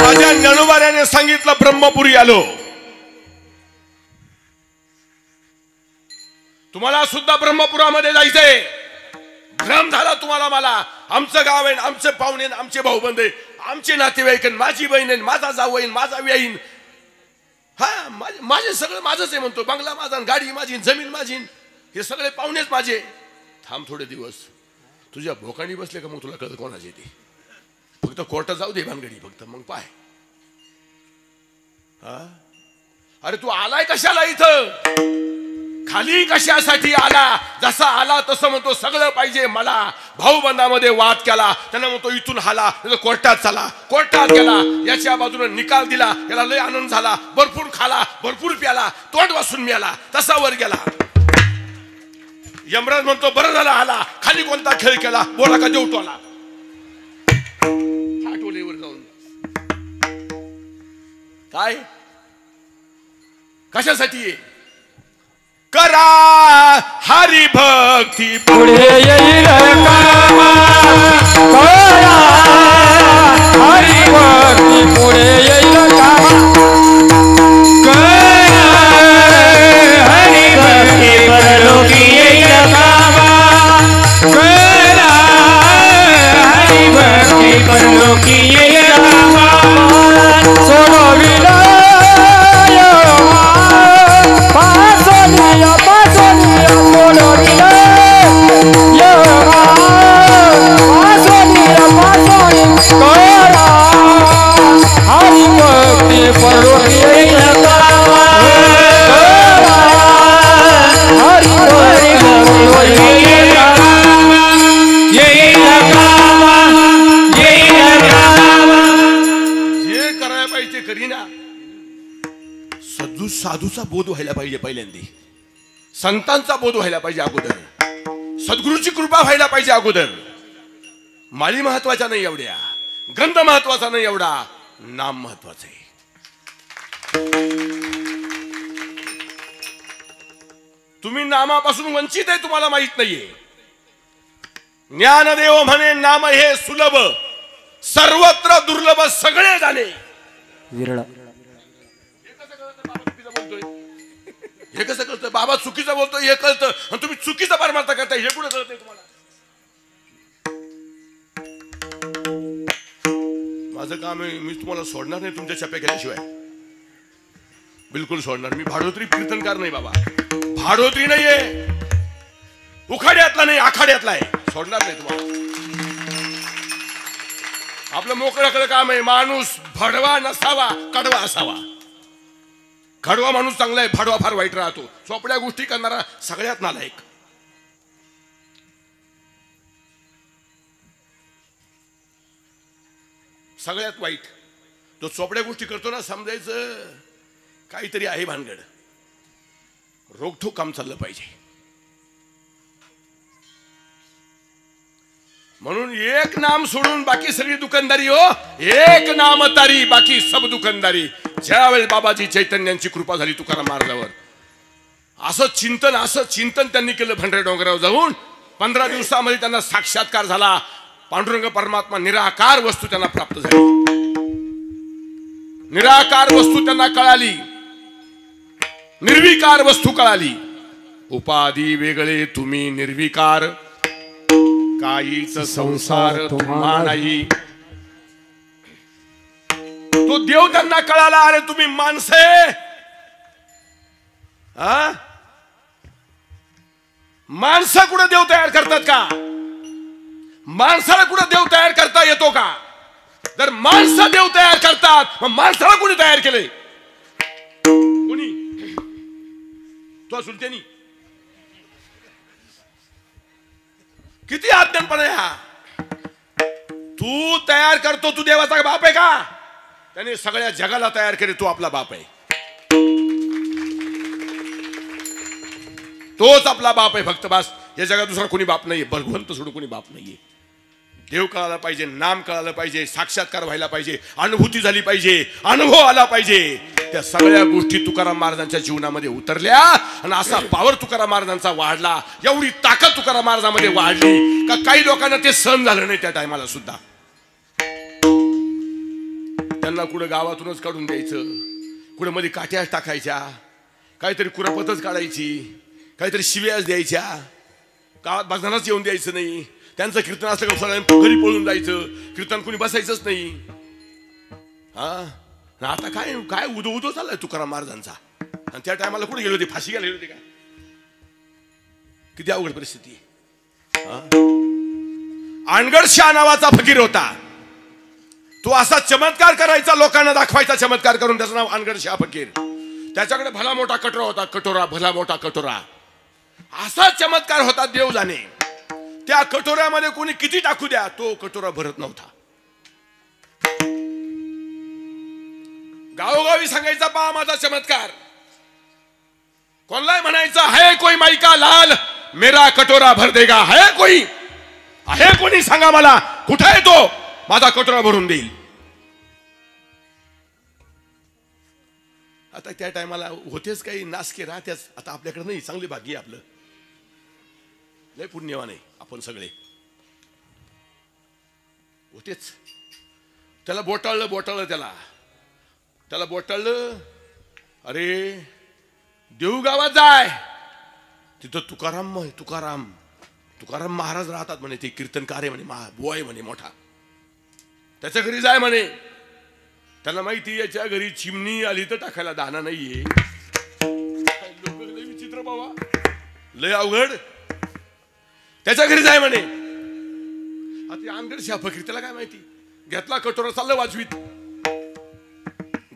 माझ्या ज्ञानोबाऱ्याने सांगितलं ब्रह्मपुरी आलो. तुम्हाला सुद्धा ब्रह्मपुरामध्ये जायचंय. भ्रम झाला तुम्हाला मला. आमचं गाव आहे, आमचे पाहुणे, आमचे भाऊबंद आहे, आमचे नातेवाईक, माझी बहीण आहे, माझा जाऊ आहे, माझा व्याईन, हा माझे सगळं माझंच आहे म्हणतो. बंगला माझा, गाडी माझी, जमीन माझी, हे सगळे पाहुणेच माझे. थांब थोडे दिवस, तुझ्या भोकांनी बसले का मग तुला कळत कोणाचे ते. फक्त कोर्टात जाऊ दे भानगडी, फक्त मग पाय. हा अरे तू आलाय कशाला इथं? खाली कशासाठी आला? जसा आला तसं म्हणतो सगळं पाहिजे मला. भाऊबंदामध्ये वाद केला, त्यांना म्हणतो इथून हाला, कोर्टात चला. कोर्टात गेला, याच्या बाजूने निकाल दिला, याला लय आनंद झाला, भरपूर खाला, भरपूर प्याला, तोंड वासून मिळाला, तसा वर गेला. यमराज म्हणतो बरं झाला आला, खाली कोणता खेळ केला? बोला का देवतो आला वर जाऊन. काय कशासाठी? करा हरी भक्ती पुढे येईल कामा, करा हरी भक्ती पुढे येईल कामा, करा हरी भक्ती परलोकी येईल कामा, करा हरी भक्ती परलोकी येईल कामा. सोडविला साधूचा बोध व्हायला पाहिजे पहिल्यांदा, संतांचा बोध व्हायला पाहिजे अगोदर, सद्गुरूची कृपा व्हायला पाहिजे अगोदर. माळी महत्वाच्या नाही एवढ्या, ग्रंथ महत्वाचा नाही एवढा, नाम महत्वाचं आहे. तुम्ही नामापासून वंचित आहे, तुम्हाला माहित नाहीये. ज्ञानदेव म्हणे नाम हे सुलभ, सर्वत्र दुर्लभ, सगळे जाणे विरळ. हे कसं कळतं? बाबा चुकीचं बोलतो हे कळतं, आणि तुम्ही चुकीचा परमार्थ करताय हे कुठं कळतंय तुम्हाला? माझं काम आहे, मी तुम्हाला सोडणार नाही तुमच्या छप्या केल्याशिवाय, बिलकुल सोडणार. मी भाडोत्री कीर्तनकार नाही बाबा, भाडोत्री नाहीये, उखाड्यातला नाही आखाड्यातला आहे, सोडणार नाही तुम्हाला. आपलं मोकळं काम आहे. माणूस भडवा नसावा, कडवा असावा. खडवा माणूस चांगला आहे, भाडवा फार वाईट राहतो. चोपड्या गोष्टी करणारा सगळ्यात नालायक. सगळ्यात वाईट तो चोपड्या गोष्टी करतो ना, समजायचं काहीतरी आहे भानगड, रोखठोक काम चाललं पाहिजे. म्हणून एक नाम सोडून बाकी सगळी दुकानदारी हो, एक नाम तारी बाकी सब दुकानदारी. ज्यावेळेस बाबाजी चैतन्यांची कृपा झाली तुकाराम महाराजावर, असं चिंतन त्यांनी केलं भंडारी डोंगरावर जाऊन. 15 दिवसामध्ये त्यांना साक्षात्कार झाला. पांडुरंग परमात्मा निराकार वस्तू त्यांना प्राप्त झाली, निराकार वस्तू त्यांना कळाली, निर्विकार वस्तू कळाली. उपाधी वेगळे तुम्ही निर्विकार, काहीच संसार तुम्हा नाही. तो देव त्यांना कळाला. अरे तुम्ही माणसे, माणसा कुठं देव तयार करतात का? माणसाला कुठं देव तयार करता येतो का? जर माणसं देव तयार करतात मग माणसाला कुणी तयार केलंय? कोणी? तो सुलत्यानी. किती अज्ञानपणा आहे हा. तू तयार करतो, तू देवाचा बाप आहे का? त्याने सगळ्या जगाला तयार केले, तू आपला बाप आहे. तोच आपला बाप आहे फक्त, बस. या जगात दुसरा कोणी बाप नाहीये. भगवंत सोडून कोणी बाप नाहीये. देव कळायला पाहिजे, नाम कळायला पाहिजे, साक्षात्कार व्हायला पाहिजे, अनुभूती झाली पाहिजे, अनुभव आला पाहिजे. त्या सगळ्या गोष्टी तुकाराम महाराजांच्या जीवनामध्ये उतरल्या आणि असा पावर तुकाराम महाराजांचा वाढला, एवढी ताकद तुकाराम महाराजांमध्ये वाढली का काही लोकांना ते सहन झालं नाही. त्या टायमाला सुद्धा त्यांना कुठं गावातूनच काढून द्यायचं, कुठं मध्ये काट्याच टाकायच्या, काहीतरी कुरापतच काढायची, काहीतरी शिव्याच द्यायच्या, गावात भजनालाच येऊन द्यायचं नाही. त्यांचं कीर्तन असलं का घरी पळून जायचं, कीर्तन कोणी बसायचंच नाही. हा आता काय काय उदो चाललाय तुकाराम महाराजांचा. आणि त्या टायमाला कुठे गेले होते? फाशी घ्यायला गेले होते का? किती अवघड परिस्थिती. अनगड शाह नावाचा फकीर होता. तो असा चमत्कार करायचा, लोकांना दाखवायचा चमत्कार करून. त्याचं नाव अनगड शाह फकीर. त्याच्याकडे भला मोठा कटोरा होता, कटोरा, भला मोठा कटोरा. असा चमत्कार होता देव जाणे. त्या कटोऱ्यामध्ये कोणी किती टाकू द्या, तो कटोरा भरत नव्हता. गावोगावी सांगायचा, पहा माझा चमत्कार. कोणलाही म्हणायचा, है कोई माई का लाल मेरा कटोरा भर देगा. है कोई? आहे कोणी? सांगा मला, कुठे आहे तो? माझा कटोरा भरून देईल. आता त्या टायमाला होतेच काही नासके राहतेच. आता आपल्याकडे नाही, चांगली भाग्य आपलं, लय पुण्यवान आहे आपण सगळे. होतेच. त्याला बोटाळलं त्याला बोटाळलं. अरे देऊ गावात जाय, तिथं तुकाराम महाराज राहतात म्हणे. ते कीर्तनकार आहे म्हणे, बुवा आहे म्हणे मोठा. त्याच्या घरी जाय म्हणे. त्याला माहिती याच्या घरी चिमणी आली तर टाकायला दाना नाहीये. लोक लय विचित्र बाबा, लय अवघड. त्याच्या घरी जाय म्हणे. आता अनगड शाह फकीर, त्याला काय माहिती. घेतला कटोरा, चाललं वाजवीत.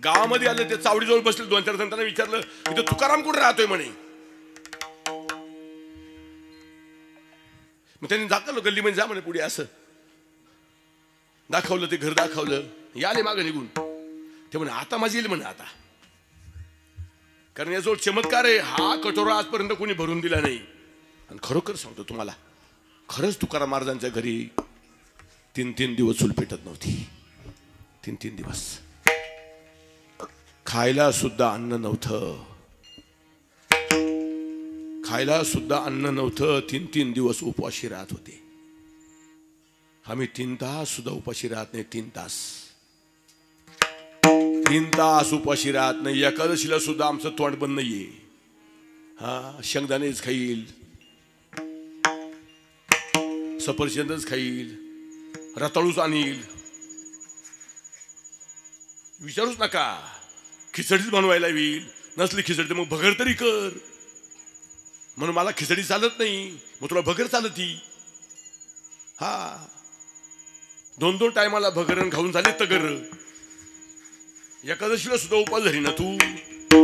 गावामध्ये आलं, ते चावडीजवळ बसले. 2-4 जण त्यांना विचारलं, इथं तुकाराम कुठे राहतोय म्हणे. मग त्यांनी दाखवलं, गल्लीमध्ये जा म्हणे पुढे. असं दाखवलं, ते घर दाखवलं. याले मागं निघून. ते म्हणे आता माझी येईल म्हणे आता. कारण याजवळ चमत्कार आहे. हा कटोरा आजपर्यंत कोणी भरून दिला नाही. आणि खरोखर सांगतो तुम्हाला, खरंच तुकाराम महाराजांच्या घरी 3-3 दिवस चूल पेटत नव्हती. 3-3 दिवस खायला सुद्धा अन्न नव्हतं. 3-3 दिवस उपवाशी राहत होते. आम्ही 3 तास सुद्धा उपाशी राहत नाही. 3 तास उपाशी राहत नाही. एकादशीला सुद्धा आमचं तोंड बंद नाहीये. शेंगदाणेच खाईल, सफरचंदच खाईल, रताळूच आणील, विचारूच नका. खिचडीच बनवायला येईल, नसली खिचडी तर मग भगर तरी कर. म्हणून मला खिचडी चालत नाही, मग तुला भगर चालती. 2-2 टायमाला भगरण खाऊन झाले तगर. एकादशीला सुद्धा उपास धरी ना तू.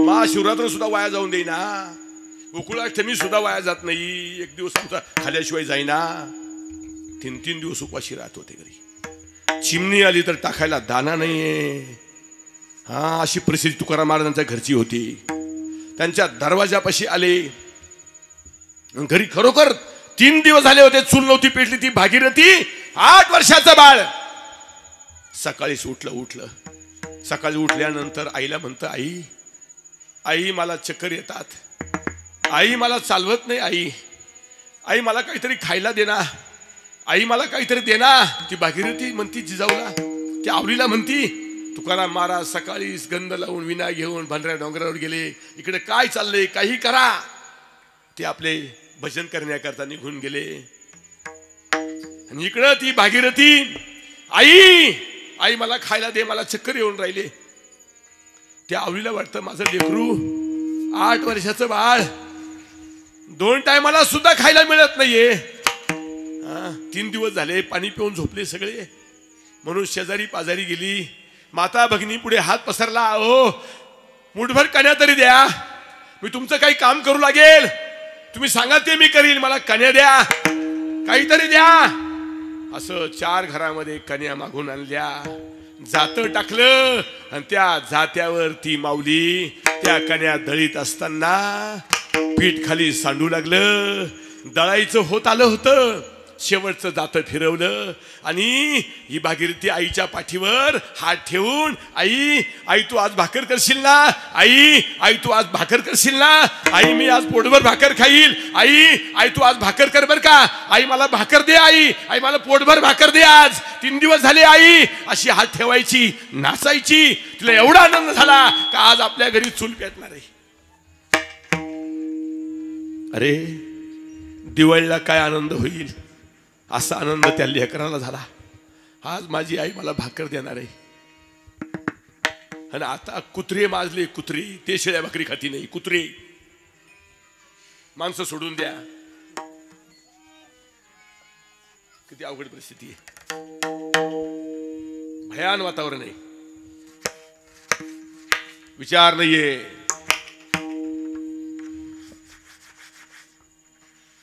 महाशिवरात्र सुद्धा वाया जाऊन देईना. गोकुळाष्टमी सुद्धा वाया जात नाही. एक दिवस आमचा खाल्याशिवाय जाईना. 3-3 दिवस उपाशी राहत होते घरी. चिमणी आली तर टाकायला दाना नाहीये. अशी परिस्थिती तुकाराम महाराजांच्या घरची होती. त्यांच्या दरवाजापाशी आले. घरी खरोखर 3 दिवस झाले होते, चूल नव्हती पेटली. ती भागीरथी 8 वर्षाचं बाळ. सकाळीच उठलं. सकाळी उठल्यानंतर आईला म्हणतं, आई मला चक्कर येतात. आई मला चालवत नाही. आई मला काहीतरी खायला देना. आई मला काहीतरी देना. ती भागीरथी म्हणती जिजाऊला, ती आवलीला म्हणती, तुकाराम महाराज सकाळीच गंध लावून विना घेऊन भांडऱ्या डोंगरावर गेले. इकडे काय चाललंय, काही करा. ते आपले भजन करण्याकरता निघून गेले. आणि इकडं ती भागीरथी, आई मला खायला दे, मला चक्कर येऊन राहिले. त्या आवलीला वाटतं माझं लेकरू 8 वर्षाचं बाळ 2 टायमाला सुद्धा खायला मिळत नाहीये. 3 दिवस झाले पाणी पिऊन झोपले सगळे. म्हणून शेजारी पाजारी गेली, माता भगिनी पुढे हात पसरला, ओ मुठभर कण्या तरी द्या, मी तुमचं काही काम करू लागेल, तुम्ही सांगा ते मी करील, मला कण्या द्या, काहीतरी द्या. असं 4 घरामध्ये कन्या मागून आणल्या. जातं टाकलं आणि त्या जात्यावर ती माऊली त्या कन्या दळीत असताना पीठ खाली सांडू लागलं. दळायचं होत आलं होतं, शेवटचं जातं फिरवलं आणि ही भागीरथी आईच्या पाठीवर हात ठेवून, आई आई तू आज भाकर करशील ना, आई आई तू आज भाकर करशील ना, आई मी आज पोटभर भाकर खाईल, आई आई तू आज भाकर कर बर का, आई मला भाकर दे, आई आई मला पोटभर भाकर दे, आज 3 दिवस झाले आई. अशी हात ठेवायची, नाचायची. तिला एवढा आनंद झाला का आज आपल्या घरी चूल पेटणार आहे. अरे दिवाळीला काय आनंद होईल, असा आनंद त्या लेकराला झाला. आज माझी आई मला भाकर देणार आहे. आणि आता कुत्रे माजले, कुत्री ते शेळ्या भाकरी खाती नाही, कुत्रे. माणसं सोडून द्या, किती अवघड परिस्थिती आहे, भयान वातावरण आहे, विचार नाहीये.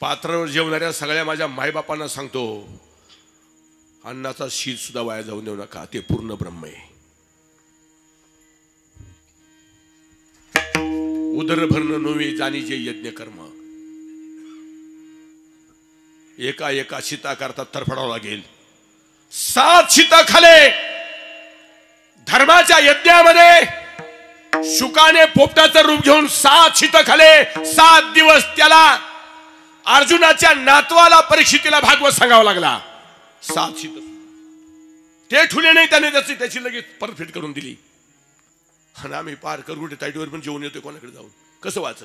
पात्रावर जेवणाऱ्या सगळ्या माझ्या मायबापांना सांगतो, अन्नाचा शीत सुद्धा वाया जाऊन देऊ नका, ते पूर्ण ब्रह्म आहे. उदर भरणं नव्हे जाणीचे यज्ञ कर्म. एका एका शिता करता तरफडावं लागेल. 7 शिता खाले धर्माच्या यज्ञामध्ये. शुकाने पोपटाचं रूप घेऊन 7 शिता खाले. 7 दिवस त्याला अर्जुनाच्या नातवाला परीक्षितीला भागवत सांगावं लागला. 7 शीत ते ठुले नाही, त्याने त्याची लगेच परतफेड करून दिली. आणि आम्ही पार करगुटे ताईटीवर पण जेवून येतोय कोणाकडे जाऊन. कसं वाच,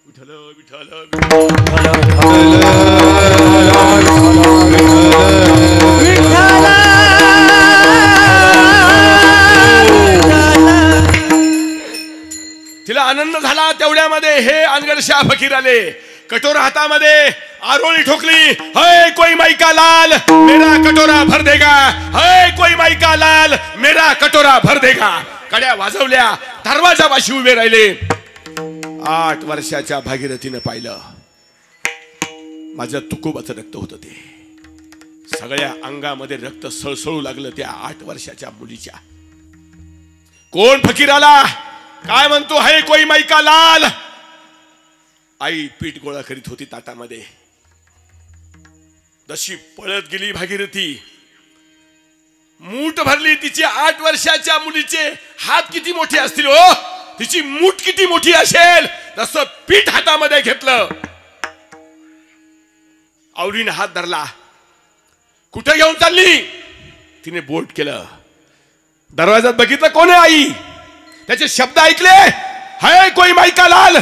विठ्ठल विठ्ठल तिला आनंद झाला. तेवढ्यामध्ये हे अनगडशाह फकीर आले. कटोरा हातामध्ये, आरोळी ठोकली. है कोई माई का लाल मेरा कटोरा भर देगा, है कोई माई का लाल मेरा कटोरा भर देगा. कड्या वाजवल्या, दरवाजापाशी उभे राहिले. 8 वर्षाच्या भागीरथीनं पाहिलं, माझ्या तुकोबाचं रक्त होतं. ते सगळ्या अंगामध्ये रक्त सळसळू लागलं त्या 8 वर्षाच्या मुलीच्या. कोण फकीर आला, काय म्हणतो, है कोई माई का लाल. आई पीठ गोळा करीत होती ताटामध्ये. जशी पळत गेली भागीरथी, मूठ भरली. तिची 8 वर्षाच्या मुलीचे हात किती मोठे असतील हो, तिची मूठ किती मोठी असेल. जसं पीठ हातामध्ये घेतलं, आवलीने हात धरला. कुठे घेऊन चालली, तिने बोट केलं. दरवाजात बघितलं, कोण आहे आई. त्याचे शब्द ऐकले, है कोई माई का लाल.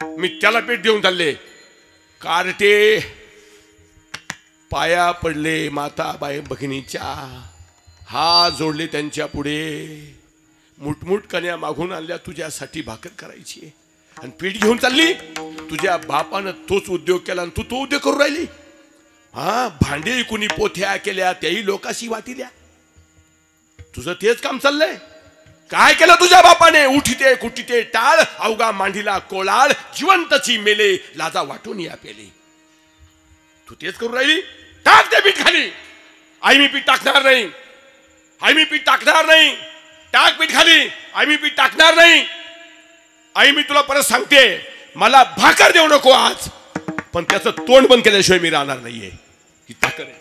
मी त्याला पेट देऊन चालले. कार्टे पाया पडले माता बाई भगिनीच्या, हात जोडले त्यांच्या पुढे. मुठमुठ कन्या मागून आणल्या, तुझ्यासाठी भाकर करायची आणि पीठ घेऊन चालली. तुझ्या बापानं तोच उद्योग केला आणि तू तो उद्योग करून राहिली. भांडे कुणी पोथ्या केल्या, त्याही लोकाशी वाटिल्या. तुझं तेच काम चाललंय. काय केलं तुझ्या बापाने, उठिते कुठिते टाळ, अवघा मांडीला कोळाळ, जिवंतची मेले लाजा वाटून या पेले. तू तेच करून राहिली. टाक ते पीठ खाली. आई मी पीठ टाकणार नाही, आई मी पीठ टाकणार नाही. टाक पीठ खाली, आई मी पीठ टाकणार नाही. आई मी तुला परत सांगते, मला भाकर देऊ नको आज, पण त्याचं तोंड बंद केल्याशिवाय मी राहणार नाहीये. ही ताकद आहे.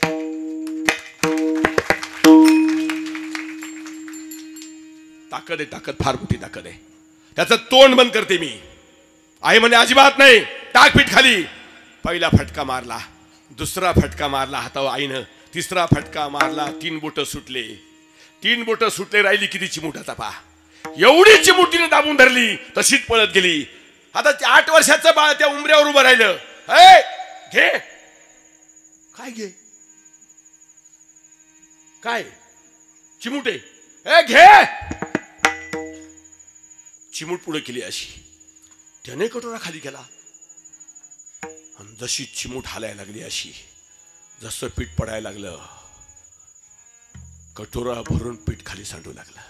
ताकद आहे, ताकद फार मोठी ताकद आहे. त्याचं तोंड बंद करते मी. आई म्हणे अजिबात नाही, टाक पीठ खाली. पहिला फटका मारला, दुसरा फटका मारला हातावर आईनं, तिसरा फटका मारला. 3 बोट सुटले. 3 बोट सुटले, राहिली किती चिमुटाचा पा. एवढी चिमुटीने दाबून धरली, तशीच पळत गेली. आता 8 वर्षाचं बाळ त्या उंबऱ्यावर उभं राहिलं. घे. काय घे, काय चिमुटे, घे. चिमूट पुढे केली अशी. त्याने कटोरा खाली केला. जशी चिमूट हालायला लागली अशी, जसं पीठ पडायला लागलं, कटोरा भरून पीठ खाली सांडू लागलं.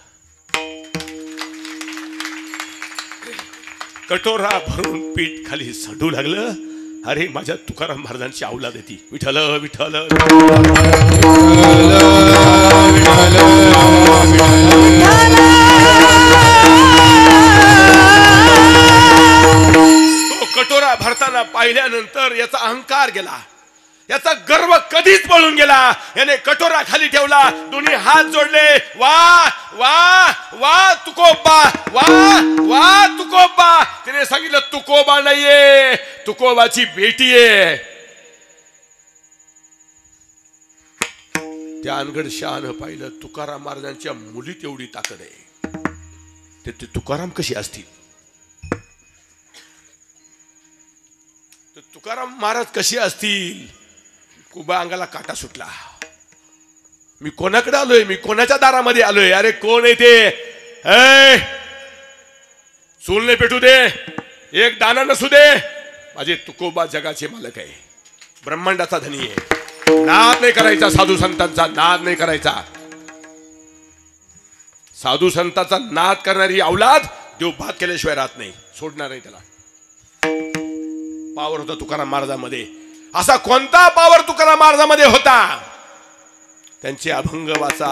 कटोरा भरून पीठ खाली सांडू लागलं. अरे माझ्या तुकाराम महाराजांची अवलाद आहे ती. विठ्ठल विठ्ठल तो कटोरा भरताना पाहिल्यानंतर याचा अहंकार गेला, याचा गर्व कधीच पळून गेला. याने कटोरा खाली ठेवला, दोन्ही हात जोडले. वा वा वा तुकोबा, वा वा तुकोबा. तिने सांगितलं तुकोबा नाहीये, तुकोबाची बेटी आहे. त्या अनगड शहानं पाहिलं, तुकाराम महाराजांच्या मुलीत एवढी ताकद आहे. ते तुकाराम कशी असतील, तुकाराम महाराज कशी असतील. कुबा अंगाला काटा सुटला. मी कोणाकडे आलोय, मी कोणाच्या दारामध्ये आलोय. अरे कोण आहे ते? चूल पेटू दे, एक दाना नसू दे. माझे तुकोबा जगाचे मालक आहे, ब्रह्मांडाचा धनी आहे. नाद नाही करायचा साधू संतांचा, नाद नाही करायचा. साधू संतांचा नाद करणारी अवलाद देव भात केल्याशिवाय राहत नाही, सोडणार नाही त्याला. पावर होता तुकाराम महाराजांमध्ये. असा कोणता पावर तुकाराम महाराजांमध्ये होता? त्यांचे अभंग वाचा.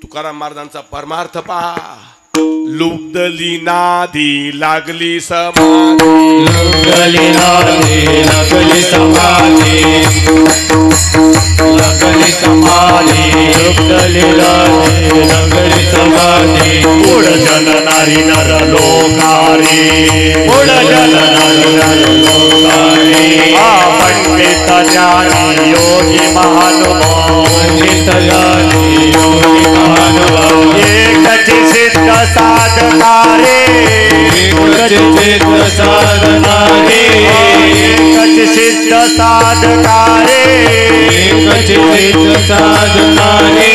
तुकाराम महाराजांचा परमार्थ पहा. लुब्धली नादी लागली समाधी, लुब्धली नादी लागली समाधी, लागली समाधी, लुब्धली नादी लागली समाधी. पुढ जननारी नर लोकारी, पुढ जननारी नर लोकारी. पंडित ज्ञानी योगी महानुभाव, पंडित ज्ञानी योगी महानुभाव. एकच सिद्ध साधकारे, एकच सिद्ध साधकारे, एकच सिद्ध साधकारे, एकच सिद्ध साधकारे.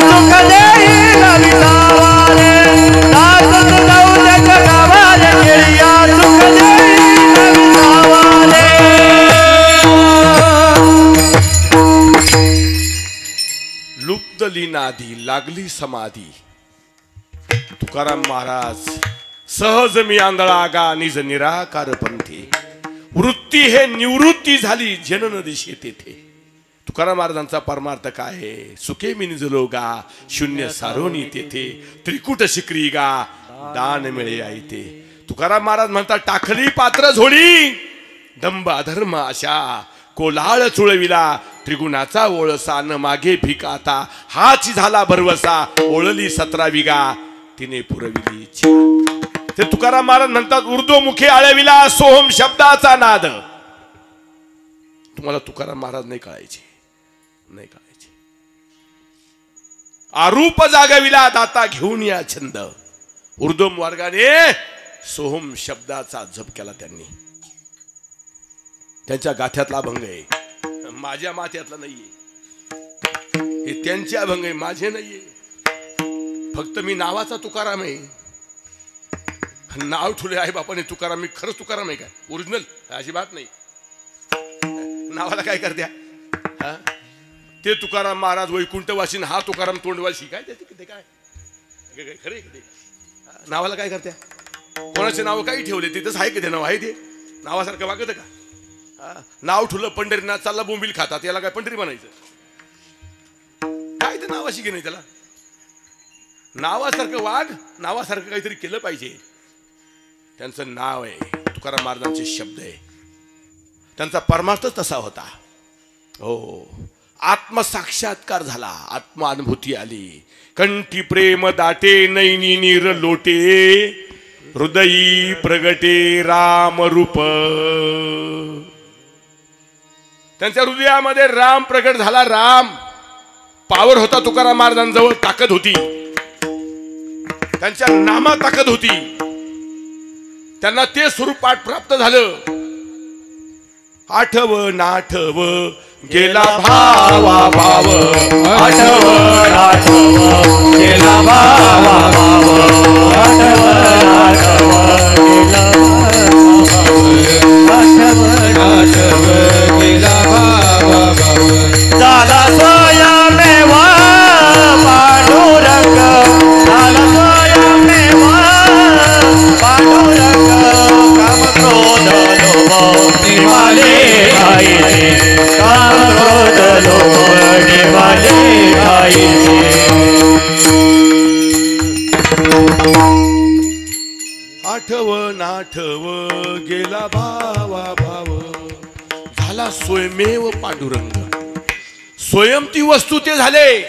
सुख देई नवी सावारे, नाचत नवलक गावाला गिरिया. सुख देई नवी सावारे. लुब्धली नादी लागली समाधी. तुकाराम महाराज सहज मी आंधळा गा निज निराकार पंथी. वृत्ती हे निवृत्ती झाली जनन दिशे तेथे. तुकाराम महाराजांचा परमार्थ काय आहे? सुखे मी निजलो गा शून्य सारोनी तेथे. त्रिकुट शिकरी गा दान मिळे आयते. तुकाराम महाराज म्हणतात, टाकली पात्र झोळी दंभ अधर्म अशा. कोलाळ चुळविला त्रिगुणाचा ओळसा. न मागे भिकाता हाच झाला भरवसा. ओळली 17 विगा तिने पुरविली इच्छा. ते तुकाराम महाराज म्हणतात, ऊर्ध्वमुखे आळविला सोहम शब्दाचा नाद. तुम्हाला तुकाराम महाराज नाही कळायचे, नाही कळायचे. आरूप जागविला दाता घेऊन या छंद. ऊर्ध्व मार्गाने सोहम शब्दाचा जप केला त्यांनी. त्यांच्या गाथ्यातला अभंग आहे, माझ्या माथ्यातला नाहीये. हे त्यांचे अभंग आहे, माझे नाहीये. फक्त मी नावाचा तुकाराम आहे. नाव ठुले आहे बापाने तुकाराम. मी खरंच तुकाराम आहे का? ओरिजिनल अजिबात नाही. नावाला काय करत्या? ते तुकाराम महाराज वैकुंठवासी, हा तुकाराम तोंडवासी. काय ते काय खरे? नावाला काय करत्या? कोणाचे नाव काही ठेवले तिथंच आहे का ते नाव? आहे ते नावासारखं वागत का? नाव ठुलं पंढरीनाथ, चालला बोंबील खातात. याला काय पंढरी बनायचं? काय ते नावाशी की नाही त्याला? नावासारखं वाघ, नावासारखं काहीतरी केलं पाहिजे. त्यांचं नाव आहे, तुकाराम महाराजांचे शब्द आहे. त्यांचा परमार्थच तसा होता. हो, आत्मसाक्षात्कार झाला, आत्मानुभूती आली. कंठी प्रेम दाटे, नैनी नीर लोटे, हृदयी प्रगटे राम रूप. त्यांच्या हृदयामध्ये राम प्रगट झाला. राम पावर होता तुकाराम महाराजांजवळ, ताकद होती. त्यांच्या नामात ताकद होती. त्यांना ते स्वरूप प्राप्त झालं. आठव नाठव गेला भावा भाव, आठव नाठव गेला भावा भाव, आठव नाठव गेला आठव नाठव गेला भावा भाव, झाला स्वयमेवा पांडुरंग, झाला स्वयमेवा पांडुरंग, काम क्रोध लोभ निवाले आईचे, काम क्रोध लोभ निवाले आईचे, आठव नाठव गेला भावा भाव, झाला स्वयमेव पांडुरंग. स्वयं ती वस्तू ते झाले,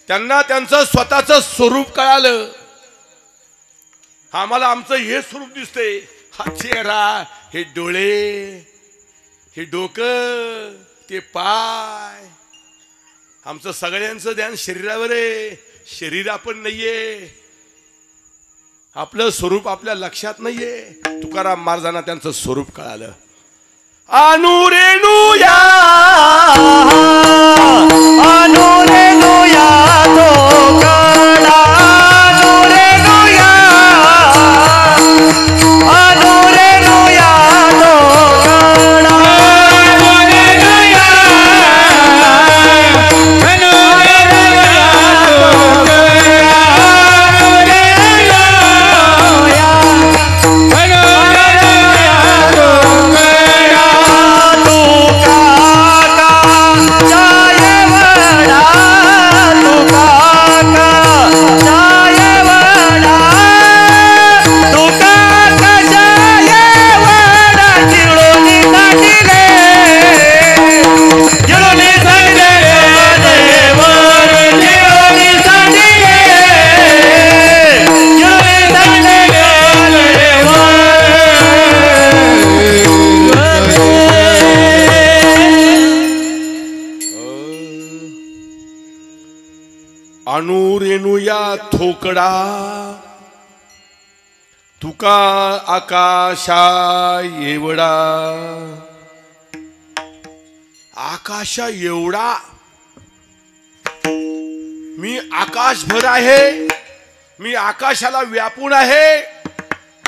त्यांना त्यांचं स्वतःचं स्वरूप कळालं. आम्हाला आमचं हे स्वरूप दिसतंय, हा चेहरा, हे डोळे, हे डोकं, ते पाय. आमचं सगळ्यांचं ध्यान शरीरावर आहे, शरीर आपण नाहीये. आपलं स्वरूप आपल्या लक्षात नाहीये. तुकाराम महाराजांना त्यांचं स्वरूप कळालं. अनुरेणुया अनुरेणुया धोकडा, अनुरेणुया अनुरेणुया धोकडा, अनुरेणुया अनुरेणुया थोकडा, तुका आकाशा एवढा. आकाशा एवढा, मी आकाशभर आहे, मी आकाशाला व्यापून आहे,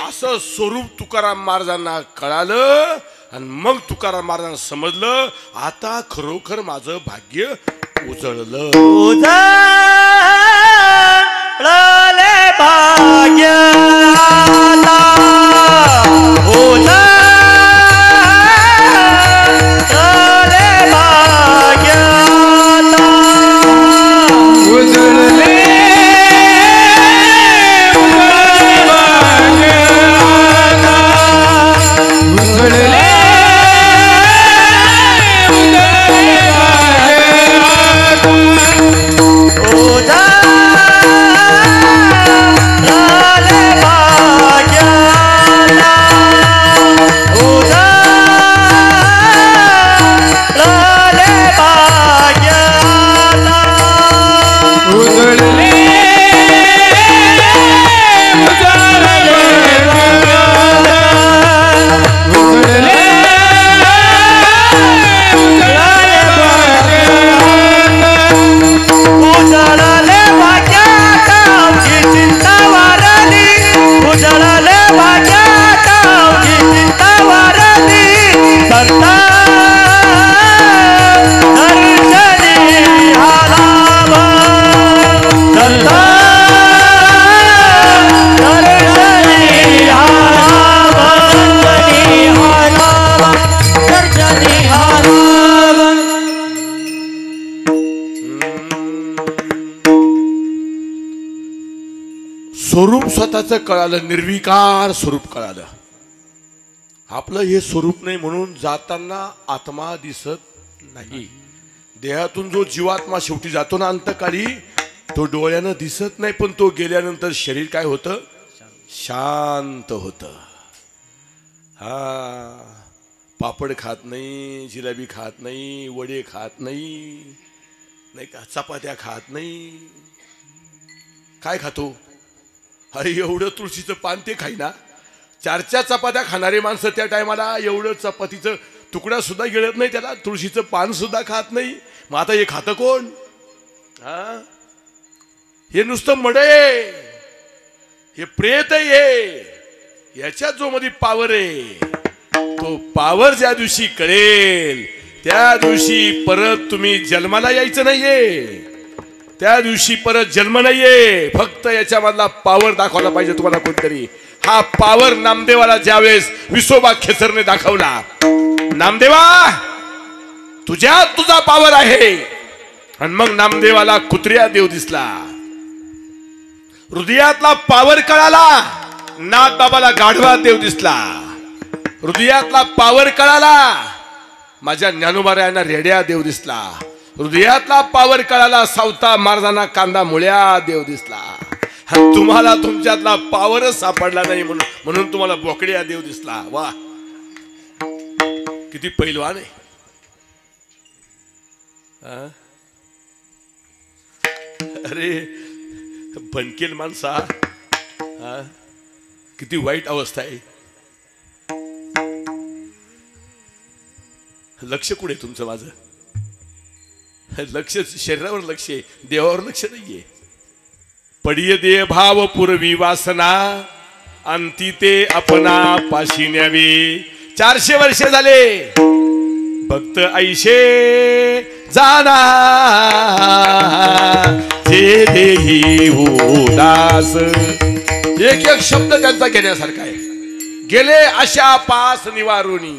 असं स्वरूप तुकाराम महाराजांना कळालं. आणि मग तुकाराम महाराजांना समजलं, आता खरोखर माझं भाग्य उजळलं. उजळले भाग्य आता, उजळले भाग्य आता, उजळले भाग्य आता, उजळले स्वरूप स्वतःच कळालं, निर्विकार स्वरूप कळालं. आपलं हे स्वरूप नाही म्हणून जाताना आत्मा दिसत नाही. देहातून जो जीवात्मा शेवटी जातो ना अंतकाळी, तो डोळ्यानं दिसत नाही, पण तो गेल्यानंतर शरीर काय होतं? शांत होतं. हा, पापड खात नाही, जिलेबी खात नाही, वडे खात नाही, नाही का, चपात्या खात नाही. काय खातो? अरे एवढं तुळशीचं पान ते खाईना. 4 चपात्या खाणारे माणसं त्या टायमाला एवढं चपातीचं तुकडा सुद्धा गिळत नाही त्याला, तुळशीचं पान सुद्धा खात नाही. मग आता हे खातं कोण? हा, हे नुसतं मड आहे, हे प्रेत आहे. याच्यात जो मध्ये पावर आहे, तो पावर ज्या दिवशी कळेल त्या दिवशी परत तुम्ही जन्माला यायचं नाहीये. त्या दिवशी परत जन्म नाहीये, फक्त याच्यामधला पावर दाखवला पाहिजे तुम्हाला कोणतरी. हा पावर नामदेवाला ज्यावेळेस विसोबा खेचरने दाखवला, नामदेवा तुझ्यात तुझा पावर आहे. आणि मग नामदेवाला कुत्र्या देव दिसला, हृदयातला पावर कळाला. नागबाबाला गाढवा देव दिसला, हृदयातला पावर कळाला. माझ्या ज्ञानोबारायांना रेड्या देव दिसला, हृदयातला पावर कळाला. सावता महाराजांना कांदा मुळ्या देव दिसला. तुम्हाला तुमच्यातला पावरच सापडला नाही म्हणून तुम्हाला बोकड्या देव दिसला. वा, किती पैलवान आहे. अरे बनकेल माणसा, किती वाईट अवस्था आहे. लक्ष कुठे तुमचं? माझं लक्ष शरीरावर लक्ष आहे, देवावर लक्ष नाहीये. पडिय दे भाव पूर्वी वासना, अंती ते अपना पाशी न्यावे. 400 वर्षे झाले भक्त ऐशे जाना, जे देही उदास. एक एक शब्द त्यांचा घेण्यासारखा आहे. गेले आशा पास निवारुनी.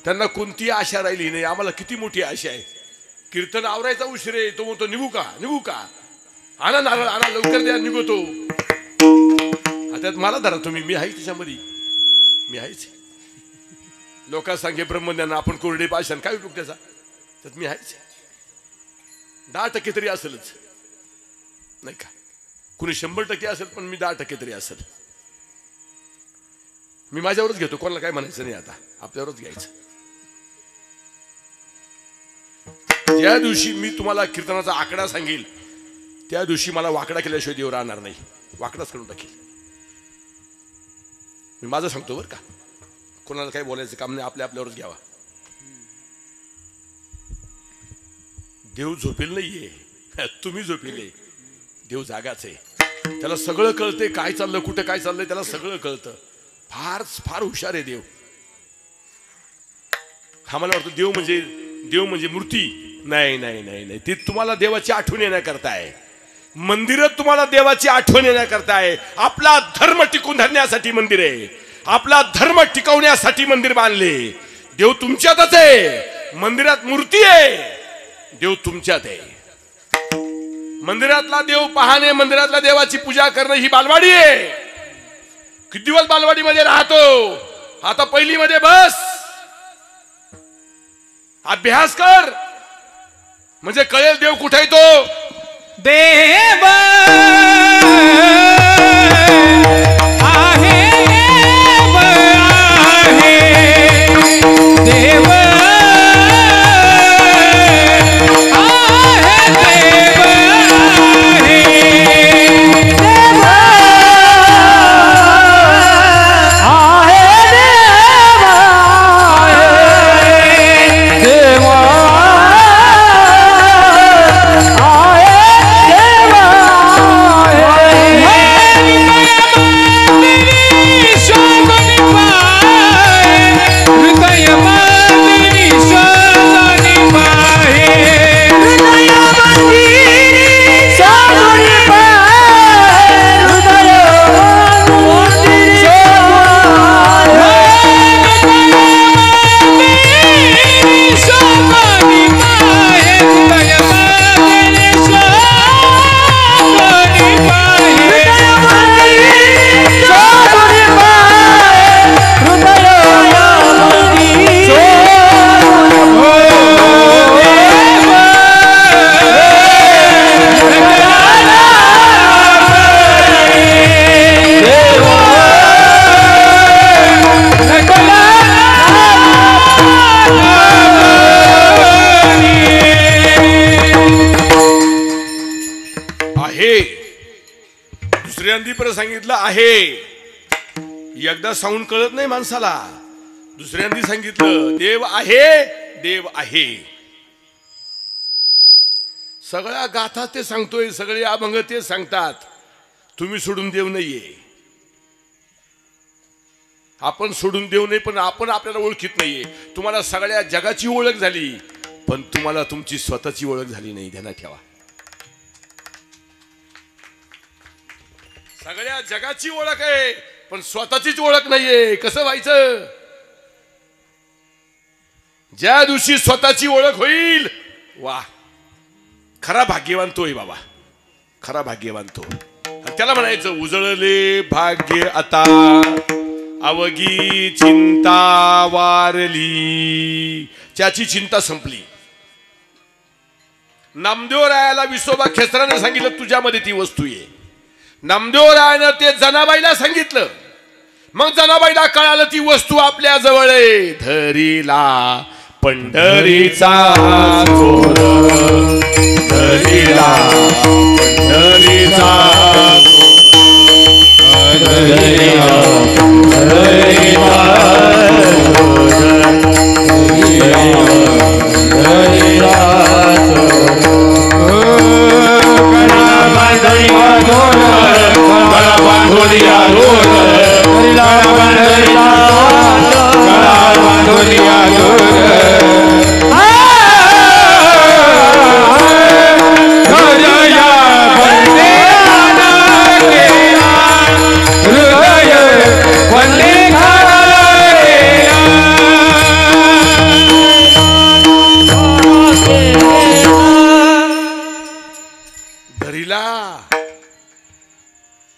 त्यांना कोणती आशा राहिली नाही. आम्हाला किती मोठी आशा आहे. कीर्तन आवरायचा उशीर आहे, तो म्हणतो निघू का निघू का, आणा नारळ आणा, लवकर द्या, निघतो. त्यात मला धरा तुम्ही, मी आहे त्याच्यामध्ये, मी आहेच. लोका सांगे ब्रह्मज्ञान, आपण कोरडे पाषाण, काय उपयोग त्याचा? त्यात मी आहेच. 10% तरी असेलच, नाही का? कुणी 100% असेल, पण मी 10% तरी असेल. मी माझ्यावरच घेतो, कोणाला काय म्हणायचं नाही. आता आपल्यावरच घ्यायचं. ज्या दिवशी मी तुम्हाला कीर्तनाचा आकडा सांगेल त्या दिवशी मला वाकडा केल्याशिवाय देव राहणार नाही. वाकडाच करून टाकेल. मी माझं सांगतो बरं का, कोणाला काही बोलायचं काम नाही, आपल्यावरच घ्यावा. देव झोपेल नाहीये, तुम्ही झोपेले. देव जागाच आहे, त्याला सगळं कळतंय. काय चाललं, कुठं काय चाललंय, त्याला सगळं कळतं. फार फार हुशार आहे देव. आम्हाला वाटतं देव म्हणजे मूर्ती. नाही नाही नाही नाही, ती तुम्हाला देवाची आठवण येण्याकरता आहे. मंदिर तुम्हाला देवाची आठवण येण्याकरता आहे. आपला धर्म टिकून धरण्यासाठी मंदिर आहे. आपला धर्म टिकवण्यासाठी मंदिर बांधले. देव तुमच्यातच आहे. मंदिरात मूर्ती आहे, देव तुमच्यात आहे. मंदिरातला देव पाहणे, मंदिरातल्या देवाची पूजा करणं ही बालवाडी आहे. किती दिवस बालवाडीमध्ये राहतो? आता पहिलीमध्ये बस, अभ्यास कर, म्हणजे कळेल देव कुठे आहे. तो देव आहे, देव सांगितलं आहे. एकदा सांगून कळत नाही माणसाला. दुसऱ्यांनी सांगितलं देव आहे, देव आहे. सगळ्या गाथा ते सांगतोय, सगळे अभंग ते सांगतात. तुम्ही सोडून देव नाहीये, आपण सोडून देऊ नये, पण आपण आपल्याला ओळखीत नाहीये. तुम्हाला सगळ्या जगाची ओळख झाली, पण तुम्हाला तुमची स्वतःची ओळख झाली नाही. ध्यानात ठेवा. सगळ्या जगाची ओळख आहे, पण स्वतःचीच ओळख नाहीये. कसं व्हायचं? ज्या दिवशी स्वतःची ओळख होईल, वा, खरा भाग्यवान तो आहे बाबा, खरा भाग्यवान तो. आणि त्याला म्हणायचं उजळले भाग्य आता, अवघी चिंता वारली. त्याची चिंता संपली. नामदेवरायाला विसोबा खेचराने सांगितलं तुझ्यामध्ये ती वस्तू आहे. नामदेवरायानं ते जनाबाईला सांगितलं. मग जनाबाईला कळालं ती वस्तू आपल्या जवळ आहे. धरीला पंढरीचा चोर, धरीला पंढरीचा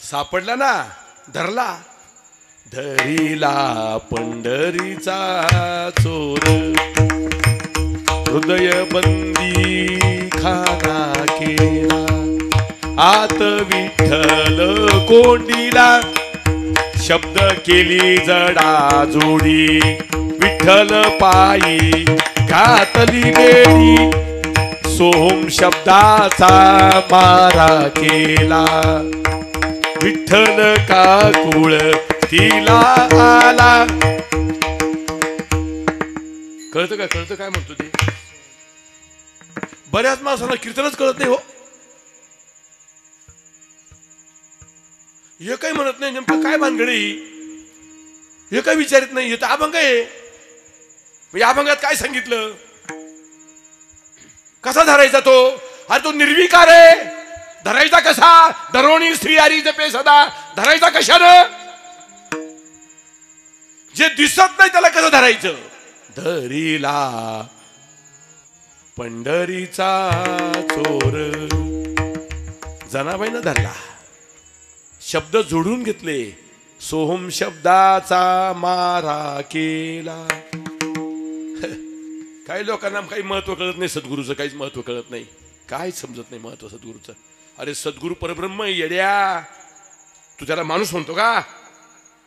सापडला ना, धरला. धरीला पंढरीचा चोर, हृदय बंदी खाना केला. आत विठ्ठल कोंडीला, शब्द केली जडा जोडी. विठ्ठल पायी घातली बेडी, सोम शब्दाचा मारा केला. विठ्ठल काकुळ तिला आला. कळतं का? कळतं काय म्हणतो ते? बऱ्याच माणसांना कीर्तनच कळत नाही हो. हे काही म्हणत नाही, नेमकं काय भानगडी हे काही विचारित नाही. हे तर अभंग आहे. या अभंगात काय सांगितलं? कसा धरायचा तो? अरे तो निर्विकार आहे. धरायचा कसा? धरोणी स्त्री आरी जपे सदा. धरायचा कशानं? जे दिसत नाही त्याला कसं धरायचं? धरीला पंढरीचा चोर, जनाबाईनं धरला. शब्द जोडून घेतले. सोहम शब्दाचा मारा केला. काही लोकांना काही महत्व कळत नाही. सद्गुरूचं काहीच महत्व कळत नाही. काय समजत नाही महत्व सद्गुरूचं. अरे सद्गुरू परब्रह्म येड्या, तू त्याला माणूस म्हणतो का?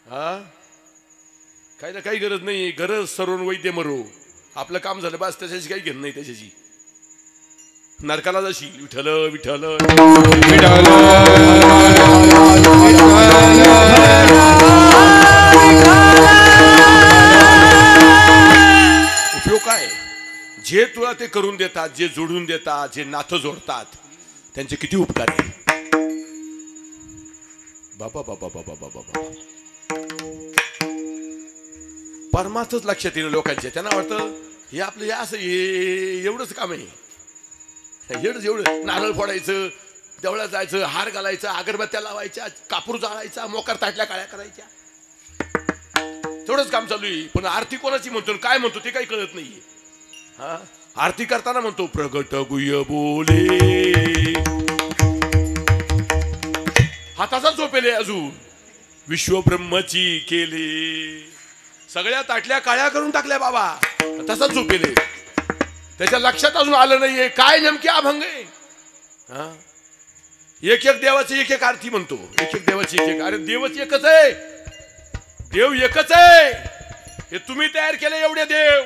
हा, काही ना काही गरज नाही. गरज सर्व वैद्य मरो. आपलं काम झालं बस, त्याच्याशी काही घेणं नाही. त्याच्याशी नरकाला जाशी. विठ्ठल विठ्ठल विठ्ठल. उपयोग काय? जे तुला ते करून देतात, जे जोडून देतात, जे नातं जोडतात, त्यांचे किती उपकार आहे बाबा बाबा बाबा बाबा बाबा. परमार्थच लक्षात येणं लोकांच्या. त्यांना वाटतं हे आपलं हे असं एवढंच काम आहे. एवढं नारळ फोडायचं, देवळात जायचं, हार घालायचा, अगरबत्त्या लावायच्या, कापूर जाळायचा, मोकार ताटल्या काळ्या करायच्या, तेवढंच काम चालू आहे. पण आरती कोणाची म्हणतो, काय म्हणतो ते काही कळत नाहीये. हा, आरती करताना म्हणतो प्रगट गुह्य बोले, हाताचा झोपेले अजून विश्वब्रह्मची केले. सगळ्या ताटल्या काळ्या करून टाकल्या बाबा, तसाच झोपेले. त्याच्या लक्षात अजून आलं नाहीये काय नेमके अभंग आहे. हा, एक एक देवाची एक एक आरती म्हणतो. एक एक देवाची एक एक. अरे देवच एकच आहे. देव एकच आहे. हे तुम्ही तयार केले एवढे देव.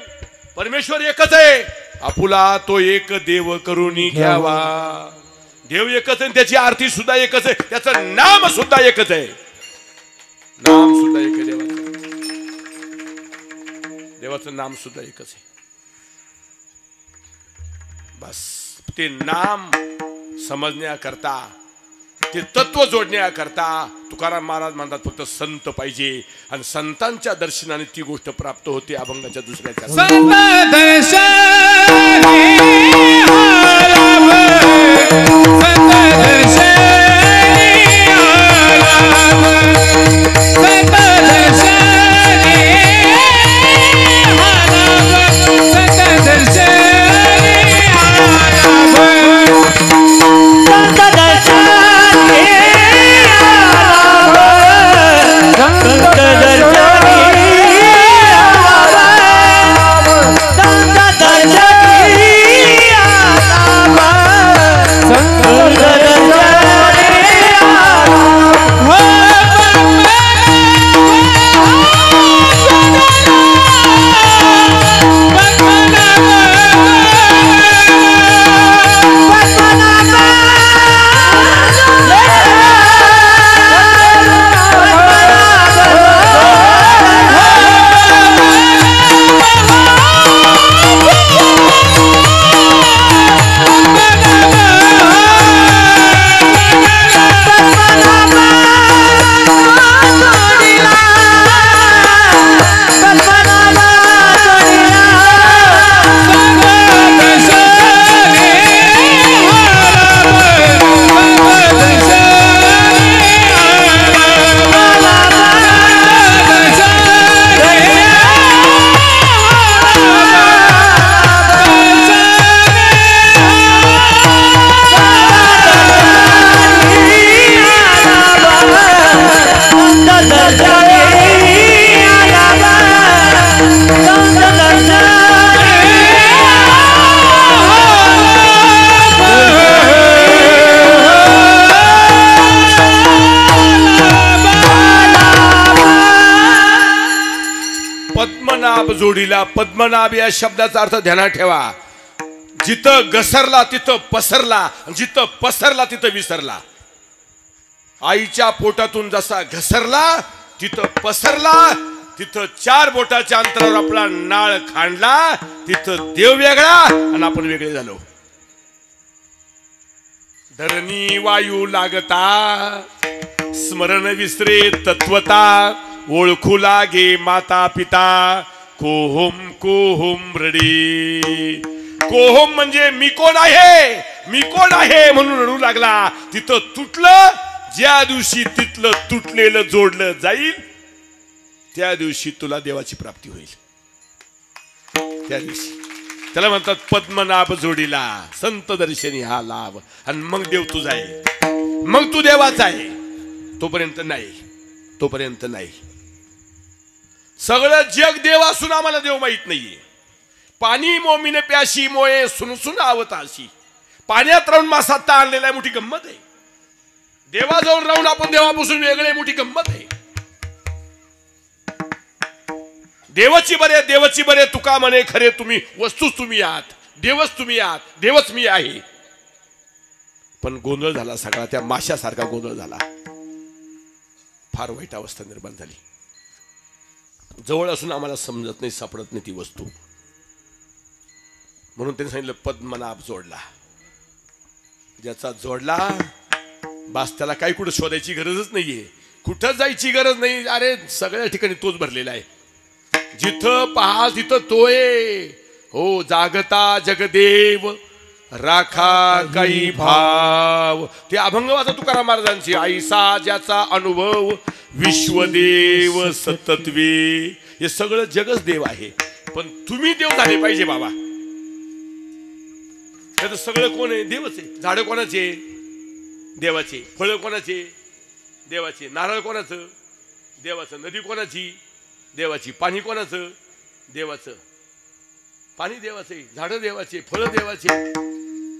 परमेश्वर एकच आहे. आपुला तो एक देव करून घ्यावा. देव एकच आहे, त्याची आरती सुद्धा एकच आहे, त्याचं नाम सुद्धा एकच आहे. नाम सुद्धा एक आहे देवाचं. देवाचं नाम सुद्धा एकच आहे. बस ते नाम समजण्याकरता, ते तत्व जोडण्याकरता तुकाराम महाराज म्हणतात फक्त संत पाहिजे, आणि संतांच्या दर्शनाने ती गोष्ट प्राप्त होते. अभंगाच्या दुसऱ्या पद्मनाभ जोडीला. पद्मनाभ या शब्दाचा अर्थ ध्यानात ठेवा. जिथं घसरला तिथं पसरला, जिथं पसरला तिथं विसरला. आईच्या पोटातून जसा घसरला तिथं पसरला, तिथं 4 बोटाच्या अंतरावर आपला नाळ खांडला, तिथं देव वेगळा आणि आपण वेगळे झालो. धरणी वायू लागता, स्मरण विसरे तत्वता, ओळखू लागे माता पिता, कोहम कोहम रडी. कोहम म्हणजे मी कोण आहे, मी कोण आहे म्हणून रडू लागला. तिथं तुटलं. ज्या दिवशी तिथलं तुटलेलं जोडलं जाईल त्या दिवशी तुला देवाची प्राप्ती होईल. त्या दिवशी त्याला म्हणतात पद्मनाभ जोडीला, संत दर्शनी हा लाभ. आणि मग देव तुझा आहे, मग तू देवाचा आहे. तोपर्यंत नाही, तोपर्यंत नाही. सगळं जग देव असून आम्हाला देव माहित नाहीये. पाणी मोमीने प्याशी मोये सुनसुन आवताशी. पाण्यात राहून मासा ताणलेला आहे, मोठी गंमत आहे. देवाजवळ राहून आपण देवापासून वेगळे, मोठी गंमत आहे. देवाची बरे, देवाची बरे तुका म्हणे खरे तुम्ही, वस्तूच तुम्ही आहात, देवच तुम्ही आहात, देवच मी आहे. पण गोंधळ झाला सगळा, त्या माशासारखा गोंधळ झाला. फार वाईट अवस्था निर्माण झाली. जवळ असून आम्हाला समजत नाही, सापडत नाही ती वस्तू. म्हणून त्यांनी सांगितलं पद्मनाभ जोडला. ज्याचा जोडला बास, त्याला काही कुठं शोधायची गरजच नाहीये, कुठं जायची गरज नाही. अरे सगळ्या ठिकाणी तोच भरलेला आहे. जिथं पहा तिथं तोय. हो जागता जगदेव राखा काही भाव. ते अभंग वाचा तुकाराम महाराजांची. ऐसा ज्याचा अनुभव विश्वदेव सतत्वे. हे सगळं जगच देव आहे, पण तुम्ही देव झाले पाहिजे बाबा. त्याचं सगळं कोण आहे? देवच आहे. झाडं कोणाचे? देवाचे. फळं कोणाचे? देवाचे. नारळ कोणाचं? देवाचं. नदी कोणाची? देवाची. पाणी कोणाचं? देवाचं. पाणी देवाचे, झाडं देवाचे, फळं देवाचे.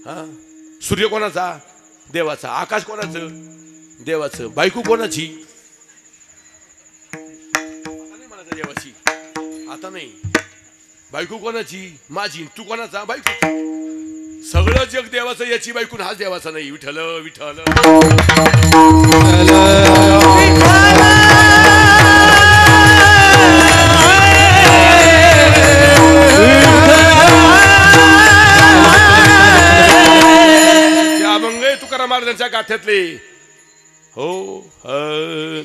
हा, सूर्य कोणाचा? देवाचा. आकाश कोणाचं? देवाचं. बायको कोणाची? देवाची. आता नाही. बायको कोणाची? माझी. तू कोणाचा? बायको. सगळं जग देवाचं, याची बायकून हाच देवाचा नाही. विठ्ठल विठ्ठल. मराठ्यातले. हो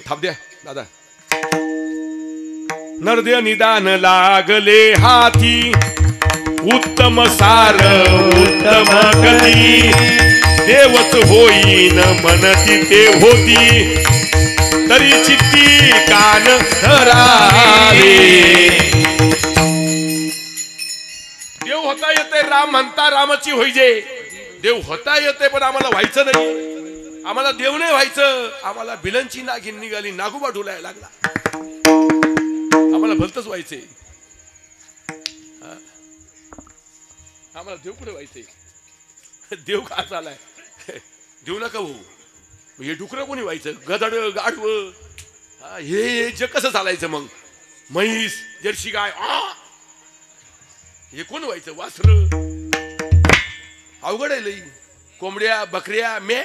थांब द्या दादा. नरदे निदान लागले हाती, उत्तम सार उत्तम कधी, देवच होईन म्हणती ते होती, तरी चित्ती कान धरावे. देव होता येते राम म्हणता रामाची होईजे. देव होता येते पण आम्हाला व्हायचं नाही. आम्हाला देव नाही व्हायचं. आम्हाला बिलनची नागिन निघाली, नागोबा ढोलायला लागला. आम्हाला भलतच व्हायचंय. आम्हाला देव कुठे व्हायचंय? देव का चालाय? देव नका भाऊ. हे डुकरं कोणी व्हायचं? गदड गाढव हे जग कसं चालायचं मग? म्हैस जर्सी गाय हे कोण व्हायचं? वासर अवघड आहे लई. कोंबड्या बकऱ्या म्या.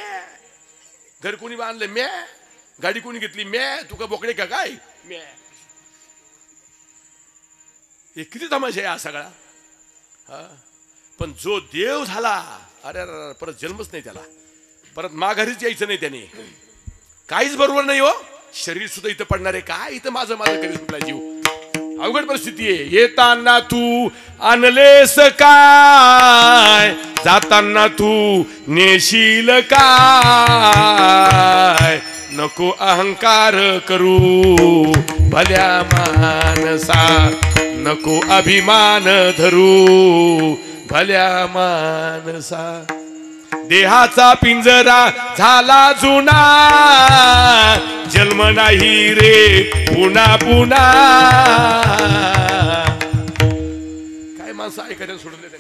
घर कोणी बांधलं म्या. गाडी कोणी घेतली म्या. तुका बोकडे का काय म्या. हे किती तमाशा आहे हा सगळा. हा पण जो देव झाला अरे परत जन्मच नाही त्याला. परत माघारीच यायचं नाही त्याने. काहीच बरोबर नाही हो. शरीर सुद्धा इथं पडणार आहे. काय इथं माझं कधी सुटला जीव. अवघड परिस्थिती आहे. येताना तू आणलेस काय, जाताना तू नेशील काय. नको अहंकार करू भल्या मानसा, नको अभिमान धरू भल्या मानसा. देहाचा पिंजरा झाला जुना, जन्म नाही रे पुन्हा पुन्हा. काय माणसं ऐकायला सोडून देतात.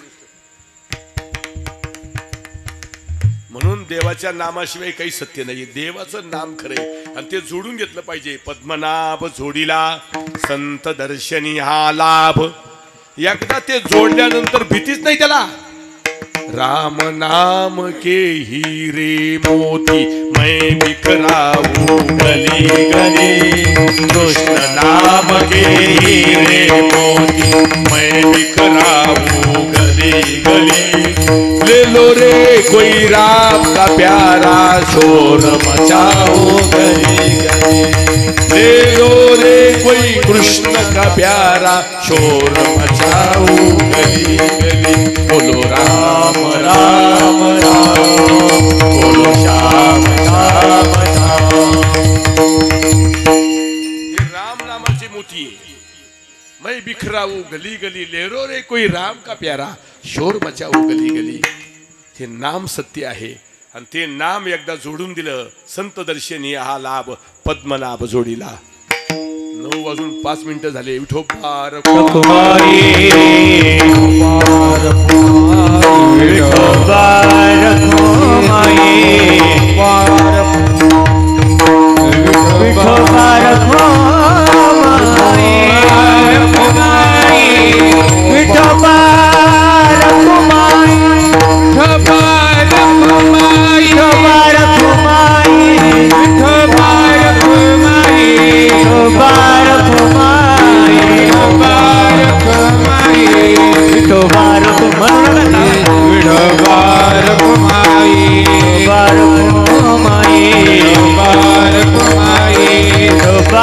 म्हणून देवाच्या नामाशिवाय काही सत्य नाही. देवाचं नाम खरे आणि ते जोडून घेतलं पाहिजे. पद्मनाभ जोडीला संत दर्शनी हा लाभ. एकदा ते जोडल्यानंतर भीतीच नाही त्याला. राम नाम के हीरे मोती मैं बिखराऊं गली गली. कृष्ण नाम के हीरे मोती मैं बिखराऊं गली गली. ले लो रे कोई राम का प्यारा, शोर मचाओ गली गली. ले लो रे कोई कृष्ण का प्यारा, शोर मचाओ गली गली. बोलो राम राम राम, बोलो श्याम श्याम श्याम. हे राम नामाची मोती आहे. मैं बिखराऊ गली गली, लेरो रे कोई राम का प्यारा, शोर मचाऊ गली गली. हे नाम सत्य आहे आणि ते नाम एकदा जोडून दिलं संत दर्शनी हा लाभ. पद्मनाभ जोडीला. 9:05 झाले. विठोबा रखुमाई, विठोबा रखुमाई, विठोबा रखुमाई, विठोबा रखुमाई, विठोबा रखुमाई, विठोबा रखुमाई, विठोबा रखुमाई, विठोबा रखुमाई, विठोबा रखुमाई, विठोबा रखुमाई, विठोबा रखुमाई, विठोबा रखुमाई, विठोबा रखुमाई, विठोबा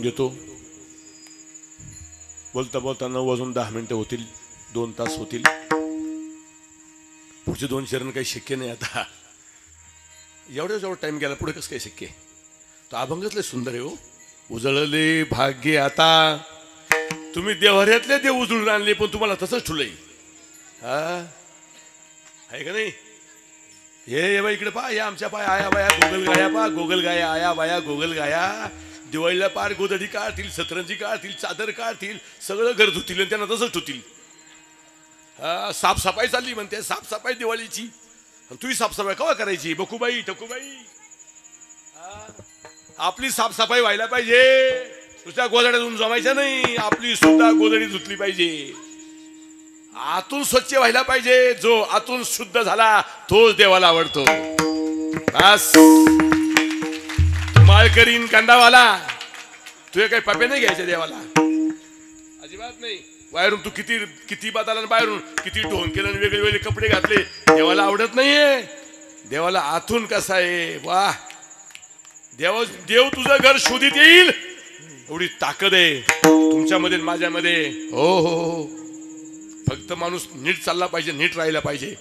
देतो. बोलता बोलता 9:10 होतील, 2 तास होतील. पुढचे 2 चरण काही शक्य नाही आता. एवढा टाइम गेला, पुढे कसं काही शक्य आहे. तो अभंगच लय सुंदर आहे हो. उजळले भाग्य आता, तुम्ही देवाऱ्यातले देव उजळून आणले, पण तुम्हाला तसंच ठुलंय. हा आहे का नाही. हे बाई इकडे पहा, या आमच्या पाय आया बाया गोगल गाया, पहा गोगल गाया, आया बाया गोगल गाया. दिवाळीला पार गोदडी काढतील, सतरंजी काढतील, चादर काढतील, सगळं घर धुतील आणि त्यांना तसंच ठुतील. हा साफसफाई चालली म्हणते, साफसफाई दिवाळीची. तुही साफसफाई केव्हा करायची बकूबाई ठकूबाई. आपली साफसफाई व्हायला पाहिजे, नुसत्या गोदड्यातून जमायच्या नाही. आपली सुद्धा गोदडी धुतली पाहिजे, आतून स्वच्छ व्हायला पाहिजे. जो आतून शुद्ध झाला तोच देवाला आवडतो. बस माळकरीन कांदावाला तुझे काही पप्पे नाही घ्यायचे देवाला, अजिबात नाही. बाहेरून तू किती बाताला, बाहेरून किती ढोंग केलं, वेगळे वेगळे कपडे घातले, देवाला आवडत नाहीये. देवाला आतून कसा आहे. वाह, देव तुझं घर शोधित येईल एवढी ताकद आहे तुमच्यामध्ये माझ्यामध्ये. हो हो हो, फक्त माणूस नीट चालला पाहिजे, नीट राहिला पाहिजे.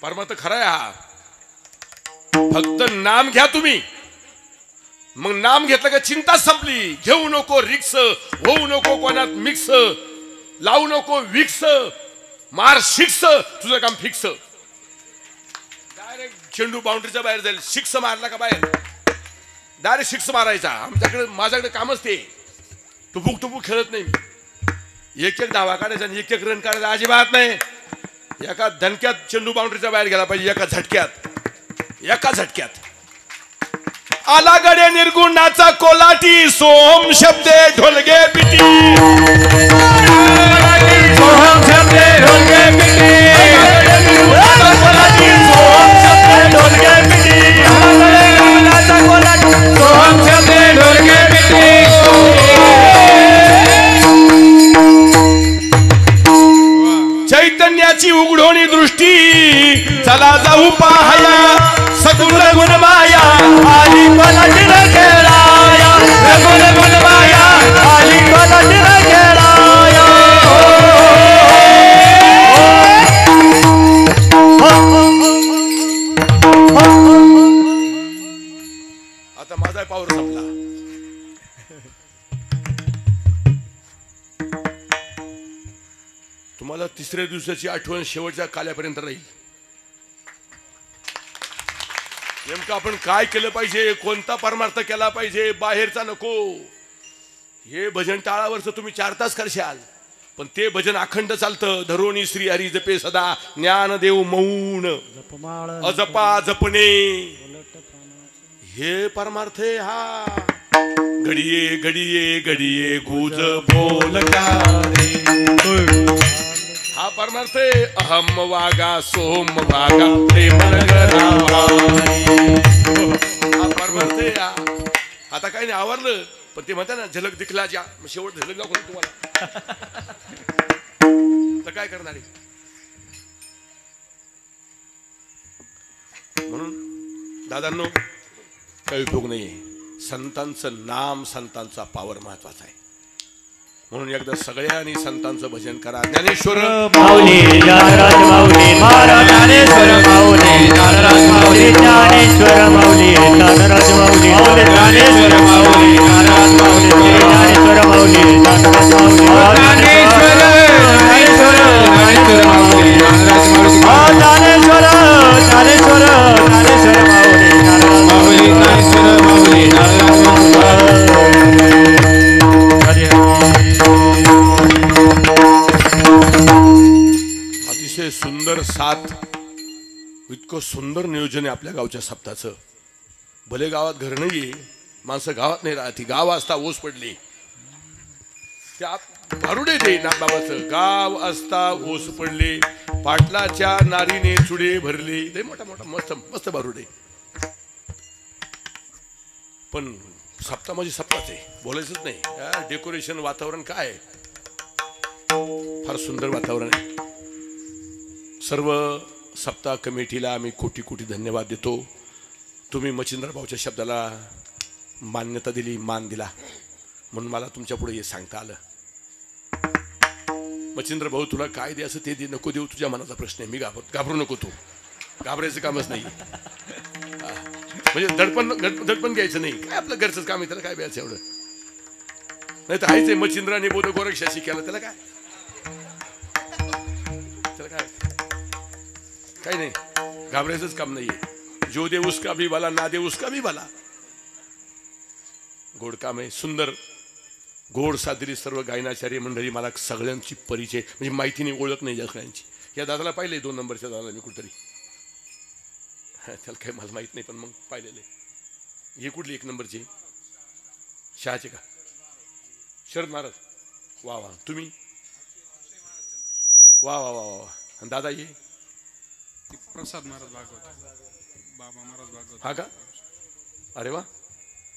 परमार्थ खरा आहे हा. फक्त नाम घ्या तुम्ही, मग नाम घेतलं का चिंता संपली. घेऊ नको रिक्स, होऊ नको कोणात मिक्स, लावू नको विक्स, मार शिक्स, तुझं काम फिक्स. डायरेक्ट चेंडू बाउंड्रीच्या बाहेर जाईल, शिक्स मारला का बाहेर डायरेक्ट शिक्स मारायचा. माझ्याकडे कामच ते. टुपूक खेळत नाही. एक धावा काढायचा आणि एक रन काढायचा अजिबात नाही. एका धनक्यात चेंडू बाउंड्रीच्या बाहेर गेला पाहिजे, एका झटक्यात. आला गडे निर्गुणाचा कोलाटी, सोम शब्दे ढोलगे पिटी, सोम शब्दे ढोलगे पिटी, कोलाटी सोम शब्दे ढोलगे पिटी, कोलाटी सोम शब्दे ढोलगे पिटी. चैतन्याची उघडोनी दृष्टी, चला जाऊ पाहाया सगुण गुणमाया, आली कोलाटी खेळाया, सगुण गुणमाया, आली कोलाटी खेळाया. आता माझा पावर संपला. तुम्हाला 3ऱ्या दिवसाची आठवण शेवटच्या काल्यापर्यंत राहील. नेमकं आपण काय केलं पाहिजे, कोणता परमार्थ केला पाहिजे, बाहेरचा नको. हे भजन टाळावरच तुम्ही 4 तास करशाल, पण ते भजन अखंड चालतं. धरोनी श्री हरी जपे सदा, ज्ञानदेव मौन अजपा जपणे, हे परमार्थ आहे हा. घडिये घडिये घडिये गुज बोल का रे, हा परमार्थ आहे. अहम वागा सोम वागा प्रेम हा परमार्थ आहे. आता काही नाही आवरलं, पण ते म्हणतात ना झलक दिखला ज्या, शेवट झलक दाखवतो तुम्हाला. तर काय करणार आहे. म्हणून दादांनो काही उपयोग नाहीये. संतांचं नाम, संतांचा पावर महत्वाचा आहे. म्हणून एकदा सगळ्यांनी संतांचं भजन करा. ज्ञानेश्वर माऊली, ज्ञानराज माऊली, महाराज ज्ञानेश्वर माऊली, ज्ञानराज माऊली, ज्ञानेश्वर माऊली, ज्ञानराज माऊली, ज्ञानेश्वर माऊली, ज्ञानराज माऊली, ज्ञानेश्वर माऊली, ज्ञानराज माऊली, ज्ञानेश्वर माऊली, ज्ञानराज माऊली, ज्ञानेश्वर माऊली, ज्ञानराज माऊली, ज्ञानेश्वर माऊली, ज्ञानराज अतिशय सुंदर साथ, इतकं सुंदर नियोजन आहे आपल्या गावच्या सप्ताहाचं. भले गावात घर नाहीये, माणसं गावात नाही राहती. गाव असता ओस पडली, त्या भारुडे ते नागबाबाचं गाव असता ओस पडले, पाटलाच्या नारीने चुडे भरले. लय मोठा मोठा मस्त मस्त भारुडे. पण सप्ताह म्हणजे सप्ताहच आहे, बोलायचंच नाही. डेकोरेशन वातावरण काय आहे, फार सुंदर वातावरण आहे. सर्व सप्ताह कमिटीला आम्ही कोटी कोटी धन्यवाद देतो. तुम्ही मच्छिंद्र भाऊच्या शब्दाला मान्यता दिली, मान दिला, म्हणून मला तुमच्या पुढे हे सांगता आलं. मच्छिंद्र भाऊ, तुला काय द्यायचं ते दे, नको देऊ, तुझ्या मनाचा प्रश्न आहे. मी घाबरू नको, तू घाबरायचं कामच नाही. म्हणजे दडपण घ्यायचं नाही. काय आपलं घरचंच काम आहे, त्याला काय द्यायचं एवढं. नाही तर आहेच मच्छिंद्राने बोध गोरक्षाशी केलं, त्याला काय काही नाही. घाबरायचंच काम नाहीये. जो दे उसका भी भला, ना दे उसका भी भला. गोड काम आहे, सुंदर गोड सादरी सर्व गायनाचार्य मंडळी. मला सगळ्यांची परिचय म्हणजे माहिती नाही, ओळख नाही सगळ्यांची. या दादाला पाहिले, 2 नंबरच्या दादाला मी कुठतरी, त्याला काही मला माहित नाही, पण मग पाहिलेले. हे कुठली 1 नंबरची? शहाचे का? शरद महाराज. वा वा. तुम्ही? वा वा वा वा. आणि दादा ये प्रसाद महाराज भागवत, बाबा महाराज भागवत. हा का? अरे वा.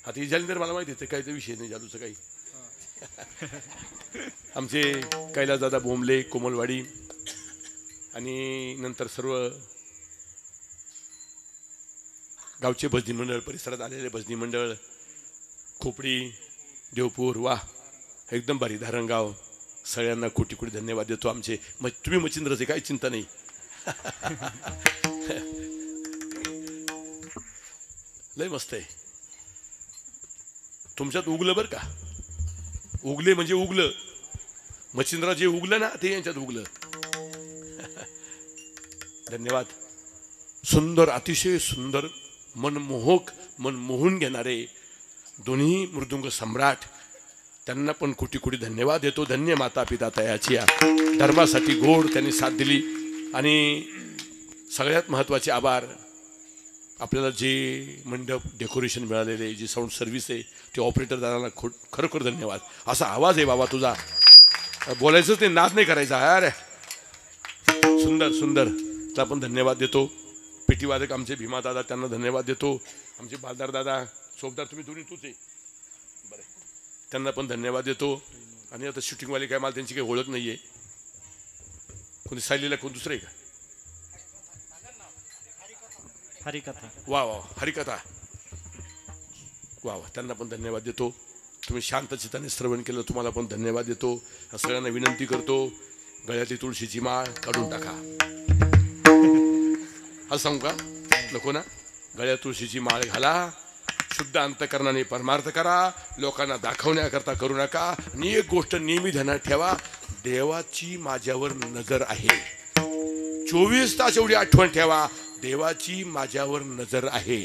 आता ही झाली तर मला माहिती आहे, काही तर विषय नाही जादूचं काही. आमचे कैलास दादा बोंबले, कोमलवाडी, आणि नंतर सर्व गावचे भजनी मंडळ, परिसरात आलेले भजनी मंडळ, खोपडी, देवपूर. वा, एकदम भारी. धारणगाव, सगळ्यांना कोटी कोटी धन्यवाद देतो. आमचे तुम्ही मच्छिंद्रचे काही चिंता नाही. लय मस्त आहे. तुमच्यात उगलं बरं का. उगले म्हणजे उगलं. मच्छिंद्रा जे उगलं ना, ते यांच्यात उगलं. धन्यवाद. सुंदर, अतिशय सुंदर, मनमोहक, मन मोहून घेणारे दोन्ही मृदुंग सम्राट, त्यांना पण कोटी कोटी धन्यवाद देतो. धन्य माता पिता तयाची. धर्मासाठी गोड त्यांनी साथ दिली. आणि सगळ्यात महत्त्वाचे आभार आपल्याला जे मंडप डेकोरेशन मिळालेले, जी साऊंड सर्व्हिस आहे, ते ऑपरेटर दादाला खरोखर धन्यवाद. असा आवाज आहे बाबा तुझा, बोलायचंच ते, नाद नाही करायचा. अरे सुंदर सुंदर. त्याला पण धन्यवाद देतो. पेटीवादक आमचे भीमा दादा, त्यांना धन्यवाद देतो. आमचे बालदार दादा, सोबदार तुम्ही दोन्ही तूच आहे बरं, त्यांना पण धन्यवाद देतो. आणि आता शूटिंगवाले काय, मला त्यांची काही ओळख नाही आहे. कोणी सायलीला, कोण दुसरं आहे का? हरिकथा. वा वा. हरिकथा. वा वा. त्यांना पण धन्यवाद देतो. तुम्ही शांत चित्ताने श्रवण केलं, तुम्हाला पण धन्यवाद देतो. सगळ्यांना विनंती करतो, गळ्यातली तुळशीची माळ काढून टाका. हा सांगू का? नको ना. गळ्यात तुळशीची माळ घाला, शुद्ध अंतकरणाने परमार्थ करा, लोकांना दाखवण्याकरता करू नका. आणि एक गोष्ट नेहमी ध्यानात ठेवा, देवाची माझ्यावर नजर आहे. 24 तास एवढी आठवण ठेवा, देवाची माझ्यावर नजर आहे.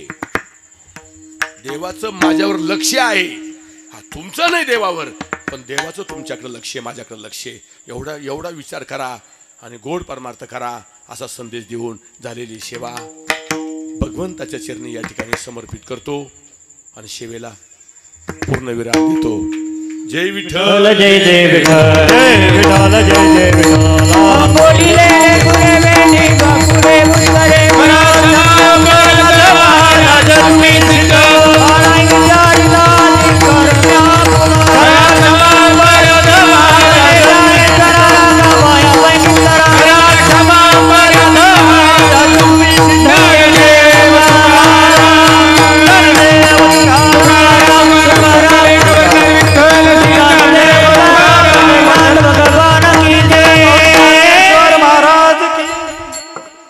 देवाचं माझ्यावर लक्ष आहे. हा तुमचं नाही देवावर, पण देवाचं तुमच्याकडे लक्ष आहे, माझ्याकडे लक्ष आहे. एवढा विचार करा आणि गोड परमार्थ करा, असा संदेश देऊन झालेली सेवा भगवंताच्या चरणी या ठिकाणी समर्पित करतो आणि सेवेला पूर्णविराम देतो. जय विठ्ठल, जय जय विठ्ठल, जय विठ्ठल, जय जय विठ्ठल.